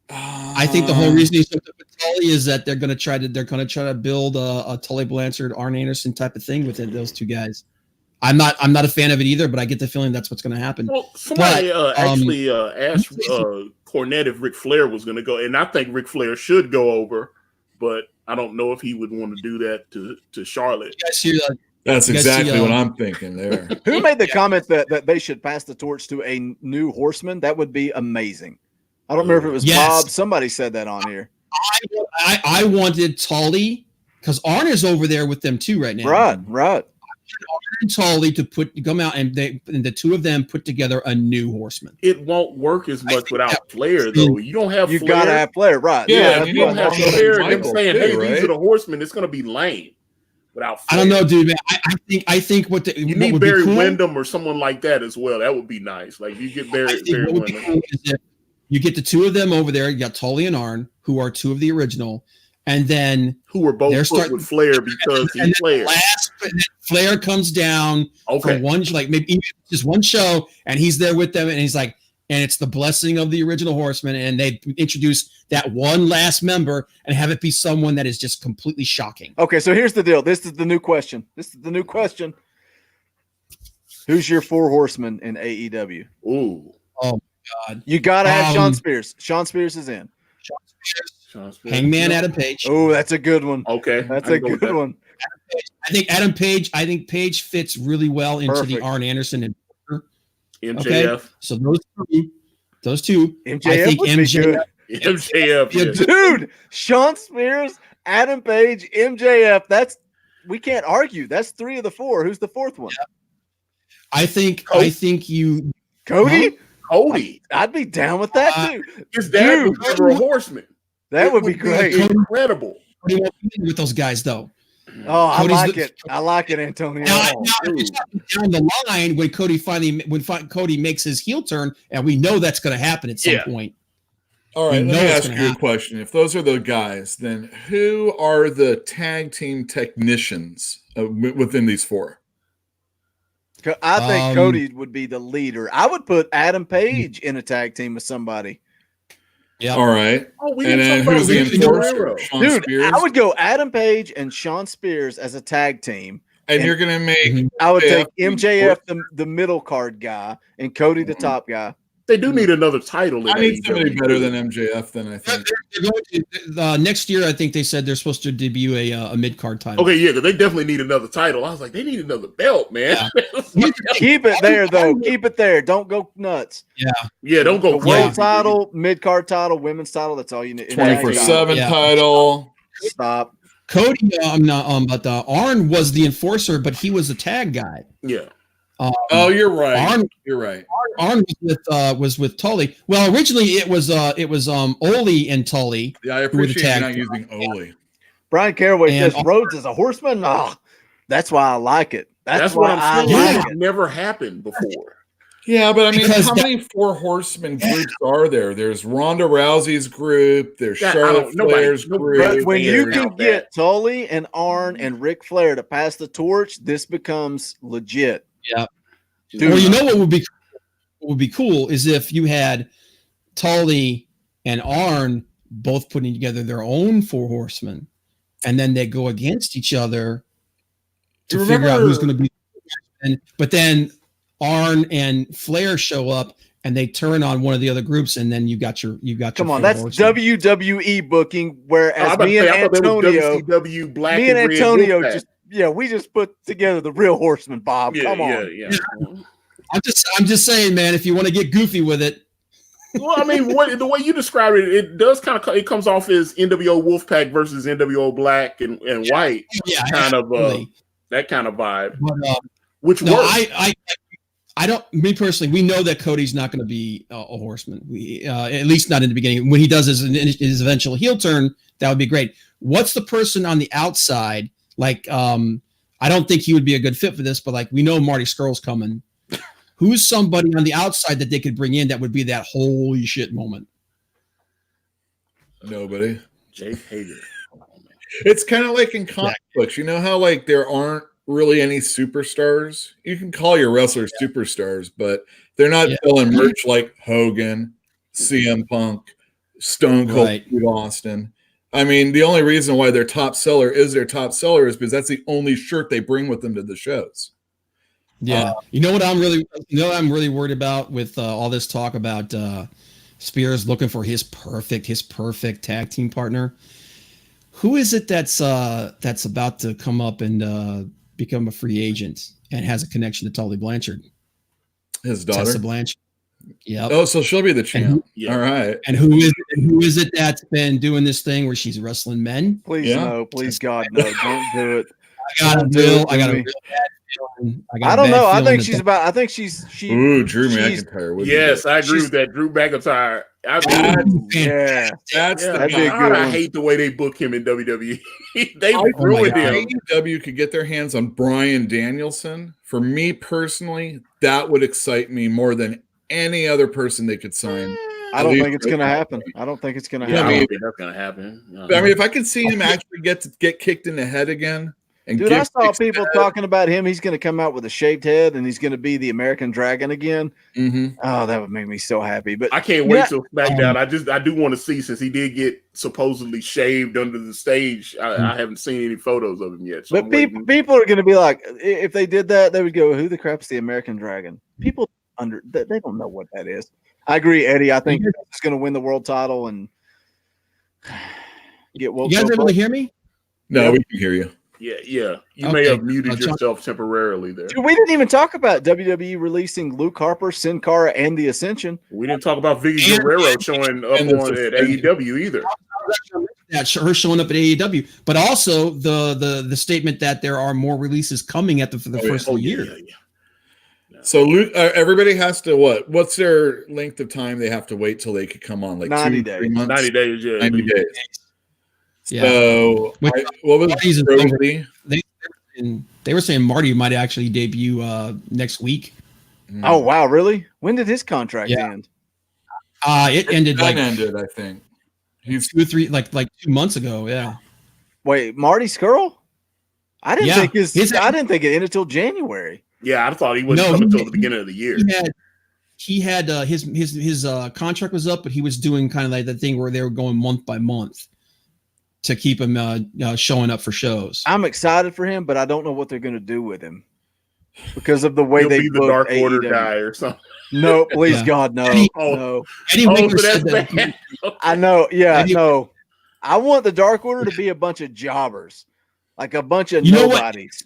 I think the whole reason he's hooked up with Tully is that they're going to try to build a Tully Blanchard, Arn Anderson type of thing with those two guys. I'm not a fan of it either, but I get the feeling that's what's going to happen. Well, somebody actually asked Cornette if Ric Flair was going to go, and I think Ric Flair should go over, but I don't know if he would want to do that to Charlotte. You guys hear that? That's exactly what I'm thinking there. Who made the comment that they should pass the torch to a new horseman? That would be amazing. I don't remember if it was Bob. Somebody said that on here. I wanted Tully because Arn is over there with them too right now. Right. Arn and Tully to come out and the two of them put together a new horseman. It won't work as much without Flair, though. You don't have. You gotta have Flair, right? Yeah, you don't have Flair. And them saying, "Hey, these are the horsemen." It's gonna be lame without Flair. I don't know, dude. Man. I think you need Barry Windham or someone like that as well. That would be nice. Like you get Barry Windham. Cool you get the two of them over there. You got Tully and Arn, who are two of the original. And then who were both put with Flair because he's Flair. Flair comes down for one, like maybe even just one show, and he's there with them, and he's like, and it's the blessing of the original Horsemen, and they introduce that one last member and have it be someone that is just completely shocking. Okay, so here's the deal. This is the new question. Who's your four horsemen in AEW? Ooh. Oh my God. You gotta have Sean Spears. Sean Spears is in. Hangman Adam Page. Oh, that's a good one. Okay. That's a good one. I think Page fits really well into the Arn Anderson and MJF. Okay? So those three. Those two. MJF I think would MJF. be good. MJF, yeah. Dude, Sean Spears, Adam Page, MJF. We can't argue. That's 3 of the 4. Who's the 4th one? Yeah. I think you Cody? Huh? Cody. I'd be down with that too. His dad was never a horseman. That would be great. Incredible. Cody won't be with those guys though. Oh, I like it. I like it, Antonio. Now, down the line, when Cody makes his heel turn, and we know that's going to happen at some point. All right, let me ask you a question. If those are the guys, then who are the tag team technicians within these 4? I think Cody would be the leader. I would put Adam Page in a tag team with somebody. Yeah. All right. Oh, and then who's the enforcer? Dude, Spears? I would go Adam Page and Sean Spears as a tag team. And you're going to make... I would take MJF, the middle card guy, and Cody, the top guy. They do need another title. I need somebody better than MJF, then I think. Next year, I think they said they're supposed to debut a mid-card title. Okay, yeah, because they definitely need another title. I was like, they need another belt, man. Yeah. Keep it there, though. Keep it there. Don't go nuts. Yeah, don't go world title, mid-card title, women's title. That's all you need. 24/7 title. Stop. Cody, but Arn was the enforcer, but he was a tag guy. Yeah. You're right. You're right. Arn was with Tully. Well, originally it was Ole and Tully. Yeah, I appreciate you not using Ole. Brian Caraway says Rhodes is a horseman. Oh, that's why I like it. That's why I like it. Never happened before. Yeah, but I mean, how many 4 horsemen groups are there? There's Ronda Rousey's group. There's Charlotte Flair's group. But when you can get Tully and Arn and Ric Flair to pass the torch, this becomes legit. Yeah. Dude, well, you know what would be cool is if you had Tully and Arn both putting together their own 4 horsemen, and then they go against each other to figure out who's going to be. But then Arn and Flair show up and they turn on one of the other groups, and then you got your. Come on, that's horsemen. WWE booking. Whereas me and Antonio, we just put together the real horsemen, Bob. Come on. Yeah. I'm just saying, man, if you want to get goofy with it. Well, I mean, the way you describe it, it does it comes off as NWO Wolfpack versus NWO Black and White. Yeah, that kind of vibe. But, which works. I don't. Me personally, we know that Cody's not going to be a horseman. We at least not in the beginning. When he does his eventual heel turn, that would be great. What's the person on the outside? Like, I don't think he would be a good fit for this, but like we know Marty Scurll's coming. Who's somebody on the outside that they could bring in that would be that holy shit moment? Nobody. Jake Hager. It's kind of like in comic books. You know how like there aren't really any superstars? You can call your wrestlers superstars, but they're not selling merch like Hogan, CM Punk, Stone Cold Steve Austin. I mean, the only reason why their top seller is because that's the only shirt they bring with them to the shows. Yeah, you know what I'm really worried about with all this talk about Spears looking for his perfect tag team partner. Who is it that's about to come up and become a free agent and has a connection to Tully Blanchard? His daughter, Tessa Blanchard. Yeah. Oh, so she'll be the champ. All right. And who is it that's been doing this thing where she's wrestling men? Please no, please God no, don't do it. I got a real bad feeling. I don't know. I think she's. Ooh, Drew McIntyre. Yes, I agree with that. Drew McIntyre. That's that'd be a good one. I hate the way they book him in WWE. They ruined him. AEW could get their hands on Bryan Danielson. For me personally, that would excite me more than any other person they could sign. I don't think it's going to happen. I don't think it's going to happen. I don't think that's going to happen. I mean, if I could see him actually get kicked in the head again. Dude, I saw people talking about him. He's going to come out with a shaved head, and he's going to be the American Dragon again. Mm-hmm. Oh, that would make me so happy. But I can't wait till SmackDown. I do want to see, since he did get supposedly shaved under the stage. I haven't seen any photos of him yet. So but people are going to be like, if they did that, they would go, "Who the crap's the American Dragon?" People they don't know what that is. I agree, Eddie. I think he's going to win the world title and get woke. You guys able to hear me? No, we can hear you. Yeah. You may have muted yourself temporarily there. Dude, we didn't even talk about WWE releasing Luke Harper, Sin Cara, and The Ascension. We didn't talk about Vicky Guerrero showing up at AEW either. Yeah, her showing up at AEW, but also the statement that there are more releases coming for the first of the year. Yeah. So everybody has to what's their length of time they have to wait till they could come on? Like 90 days. 3 months? 90 days, yeah. 90 days. Yeah. So what was Brody? They were saying Marty might actually debut next week. Oh wow, really? When did his contract end? It ended I think. He's 2 or 3 like 2 months ago. Yeah. Wait, Marty Skrull? I didn't think it ended until January. Yeah, I thought he wouldn't come until the beginning of the year. He had his contract was up, but he was doing kind of like the thing where they were going month by month to keep him showing up for shows. I'm excited for him, but I don't know what they're going to do with him because of the way they be the Dark Order guy or something. No, please God, no. No. Eddie Winkler said that. I know. Yeah, no. I want the Dark Order to be a bunch of jobbers, like a bunch of nobodies.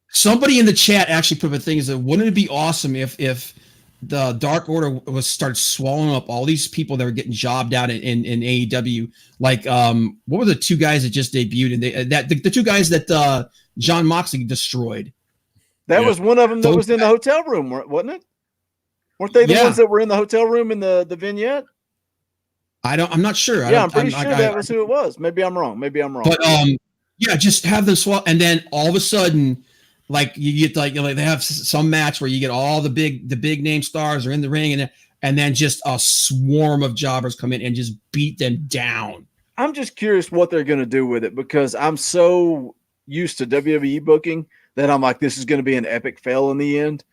Somebody in the chat actually put a thing is that wouldn't it be awesome if the Dark Order started swallowing up all these people that were getting jobbed out in AEW? Like, what were the 2 guys that just debuted? And the 2 guys that John Moxley destroyed. That was one of them that was in the hotel room, wasn't it? Weren't they the ones that were in the hotel room in the vignette? I'm not sure. I'm pretty sure that was who it was. Maybe I'm wrong. But just have them swallow, and then all of a sudden, like you get they have some match where you get all the big name stars are in the ring, and then just a swarm of jobbers come in and just beat them down. I'm just curious what they're going to do with it because I'm so used to WWE booking that I'm like, this is going to be an epic fail in the end.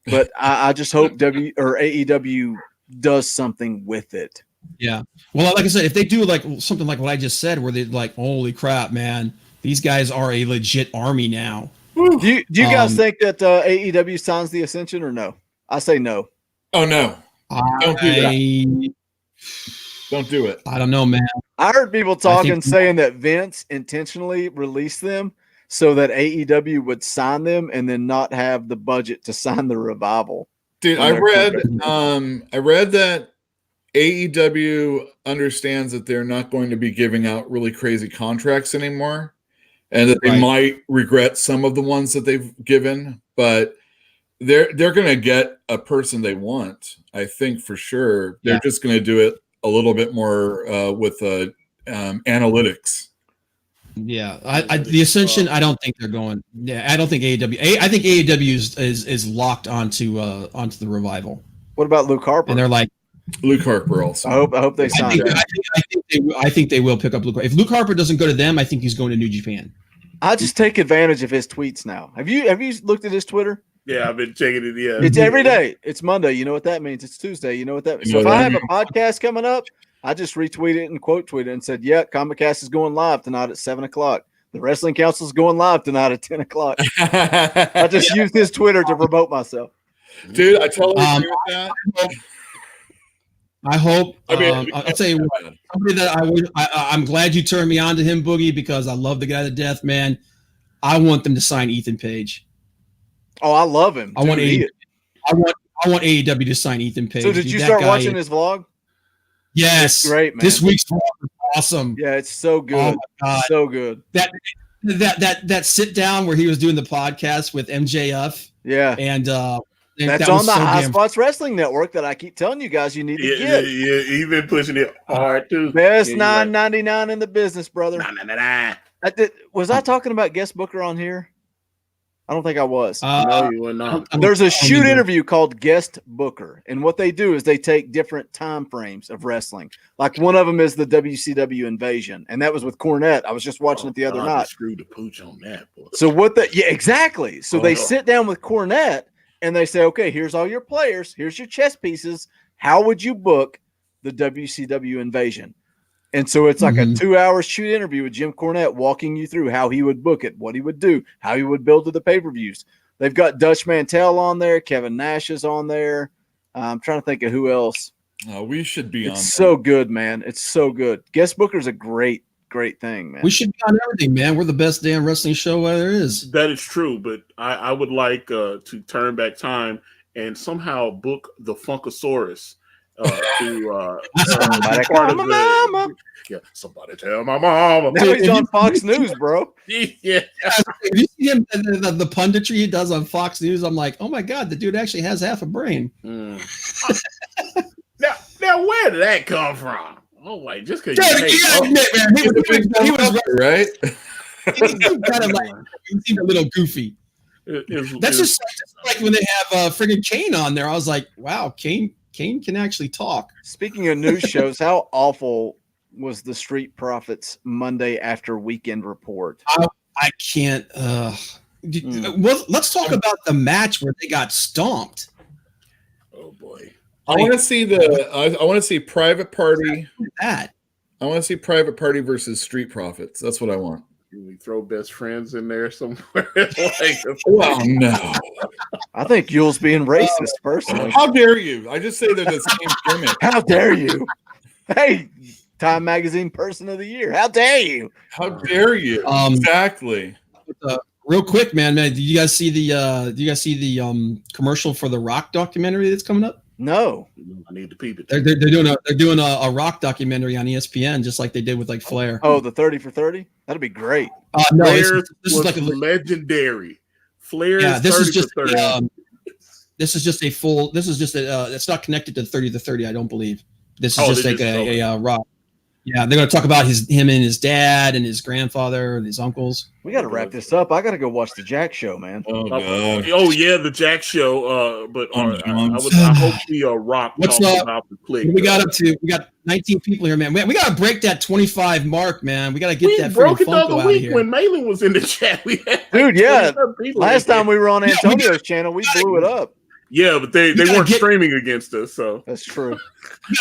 But I just hope AEW does something with it. Yeah. Well, like I said, if they do like something like what I just said, where they like, holy crap, man, these guys are a legit army now. Do you guys think that AEW signs the Ascension or no? I say no. Oh no! Don't do that. Don't do it. I don't know, man. I heard people saying that Vince intentionally released them so that AEW would sign them and then not have the budget to sign the Revival. Dude, I read that AEW understands that they're not going to be giving out really crazy contracts anymore, and that they might regret some of the ones that they've given, but they're going to get a person they want. I think for sure. They're just going to do it a little bit more with analytics. Yeah, the Ascension. I don't think they're going. Yeah, I don't think AEW. I think AEW is locked onto the Revival. What about Luke Harper? And they're like Luke Harper also. I hope they sign. I think they will pick up Luke. If Luke Harper doesn't go to them, I think he's going to New Japan. I just take advantage of his tweets now. Have you looked at his Twitter? Yeah, I've been checking it. Yeah, it's every day. It's Monday. You know what that means? It's Tuesday. You know what that means? So if I have a podcast coming up, I just retweet it and quote tweet it and said, "Yeah, ComicCast is going live tonight at 7:00. The Wrestling Council is going live tonight at 10:00." I just used his Twitter to promote myself. Dude, I totally agree with that. I hope. I'll tell you what. Somebody that I'm glad you turned me on to him, Boogie, because I love the guy to death, man. I want them to sign Ethan Page. Oh, I love him. I want AEW to sign Ethan Page. So did you start watching his vlog? Yes, it's great, man. This week's vlog was awesome. Yeah, it's so good. Oh my God. So good. That sit down where he was doing the podcast with MJF. Yeah, and that's on the High Spots Wrestling Network that I keep telling you guys you need to get. Yeah, he's been pushing it hard too. Best $9.99 in the business, brother. Was I talking about guest booker on here? I don't think I was. No, you were not. There's a shoot interview called Guest Booker, and what they do is they take different time frames of wrestling. Like one of them is the WCW Invasion, and that was with Cornette. I was just watching it the other night. Screwed the pooch on that. Boy. So exactly. So they sit down with Cornette and they say, okay, here's all your players, here's your chess pieces. How would you book the WCW Invasion? And so it's like a 2-hour shoot interview with Jim Cornette walking you through how he would book it, what he would do, how he would build to the pay-per-views. They've got Dutch Mantell on there. Kevin Nash is on there. I'm trying to think of who else. We should be on. It's so good, man. It's so good. Guest Booker's a great great thing, man. We should be on everything, man. We're the best damn wrestling show there is. That is true, but I would like to turn back time and somehow book the Funkasaurus to somebody call my mama. Yeah, somebody tell my mama. Now he's on Fox News, bro. Yeah. If you see him, the punditry he does on Fox News, I'm like, oh my god, the dude actually has half a brain. Now, where did that come from? Oh, like just because he was right. He kind of like he seemed a little goofy. That's just like when they have friggin' Kane on there. I was like, wow, Kane can actually talk. Speaking of news shows, how awful was the Street Profits Monday after Weekend Report? I can't. Well, let's talk about the match where they got stomped. Oh boy! I want to see I want to see Private Party. That I want to see Private Party versus Street Profits. That's what I want. Can we throw Best Friends in there somewhere? Well, no. I think Yule's being racist, personally. How dare you? I just say they're the same gimmick. How dare you? Hey, Time Magazine Person of the Year. How dare you? How dare you? Exactly. Real quick, man. Did you guys see the commercial for the Rock documentary that's coming up? No. I need to peep it. They're doing a Rock documentary on ESPN, just like they did with like Flair. Oh, the 30 for 30? That'd be great. No, this is like a legendary. Flair. Yeah, this is just for 30. this is just a full. This is just it's not connected to 30 to 30. I don't believe. This is just like a Rock. Yeah, they're going to talk about him and his dad and his grandfather and his uncles. We got to wrap this up. I got to go watch the Jack Show, man. Oh, God. Oh yeah, the Jack Show. But I hope the Rock talks about the click. We got up to 19 people here, man. We got to break that 25 mark, man. We got to get that. We broke it the Funko other out week of here. when Malin was in the chat. We had dude, yeah. Last time we were on Antonio's channel, we blew it up. Yeah, but they weren't streaming against us, so that's true. We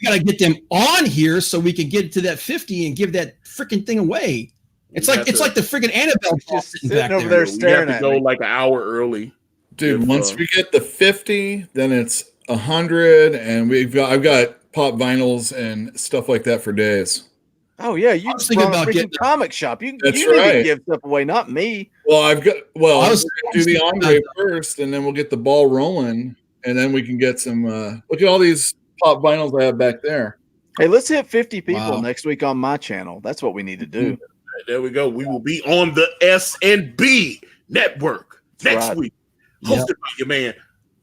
gotta get them on here so we can get to that 50 and give that freaking thing away. It's like the freaking Annabelle just sitting over there staring at me. We have to go like an hour early, dude. Once we get the 50, then it's 100, and I've got pop vinyls and stuff like that for days. Oh yeah, you was thinking about getting comic shop. You that's need right. to give stuff away, not me. Well, I was do the Andre first, and then we'll get the ball rolling, and then we can get some. Look at all these pop vinyls I have back there. Hey, let's hit 50 people next week on my channel. That's what we need to do. There we go. We will be on the SNB network next week, hosted by your man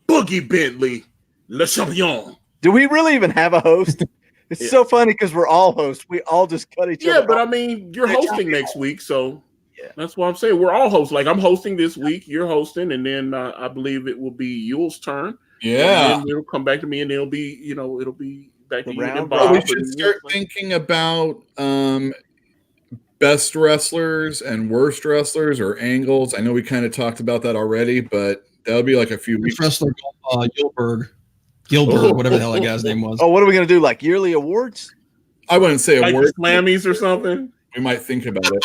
Boogie Bentley, Le Champion. Do we really even have a host? It's so funny because we're all hosts. We all just cut each other. Yeah, but I mean, you're hosting next week, so that's what I'm saying. We're all hosts. Like I'm hosting this week, you're hosting, and then I believe it will be Yule's turn. Yeah, and then it'll come back to me, and it'll be back to you and Bob. We should start thinking about best wrestlers and worst wrestlers or angles. I know we kind of talked about that already, but that'll be like a few weeks. Wrestler Gilbert, whatever the hell that guy's name was. Oh, what are we gonna do? Like yearly awards? I wouldn't say like awards. Slammies or something. We might think about it.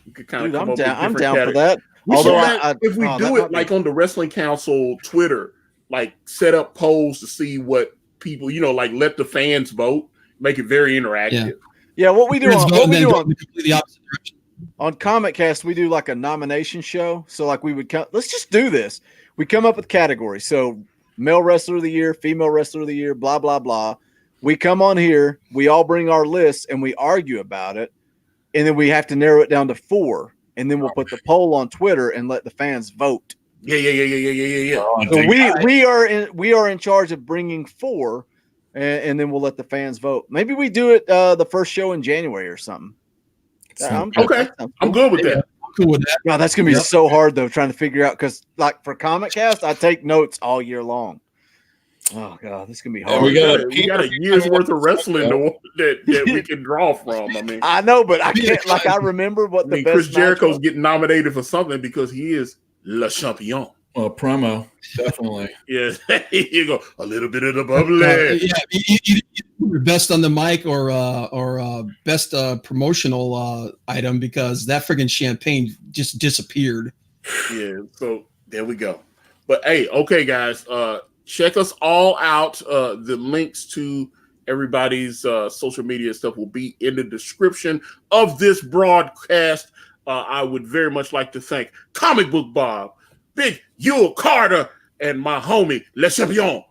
You could kind of. I'm down for that. Although if we do it like on the Wrestling Council Twitter, like set up polls to see what people, like let the fans vote, make it very interactive. Yeah, what we do on completely opposite direction. On Comic Cast, we do like a nomination show. So like we would let's just do this. We come up with categories. So male wrestler of the year, female wrestler of the year, blah, blah, blah. We come on here, we all bring our lists and we argue about it. And then we have to narrow it down to 4. And then we'll put the poll on Twitter and let the fans vote. Yeah. So we are in charge of bringing 4 and then we'll let the fans vote. Maybe we do it the first show in January or something. I'm good with that. Cool with that. God, that's gonna be so hard though, trying to figure out because like for Comic Cast, I take notes all year long. Oh God, this is gonna be hard. We got a year's worth of wrestling that we can draw from. I mean, I know, but I can't. Like I remember what the best. Chris Jericho's getting nominated for something because he is Le Champion. Well, promo, definitely. Yeah, you go a little bit of the bubbly. Either best on the mic or best promotional item because that friggin' champagne just disappeared. Yeah, so there we go. But hey, okay, guys, check us all out. The links to Everybody's social media stuff will be in the description of this broadcast. I would very much like to thank Comic Book Bob, Big Yule Carter, and my homie, Le Champion,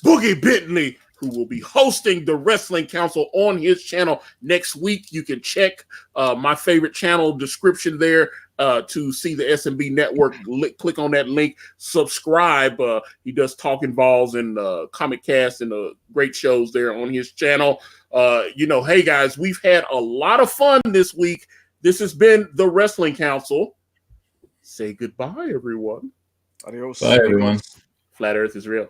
Boogie Bentley, who will be hosting the Wrestling Council on his channel next week. You can check my favorite channel description there to see the SMB network. Click on that link, subscribe. He does Talking Balls and Comic Cast and great shows there on his channel. Hey guys, we've had a lot of fun this week. This has been the Wrestling Council. Say goodbye, everyone. Adios. Bye, everyone. Flat Earth is real.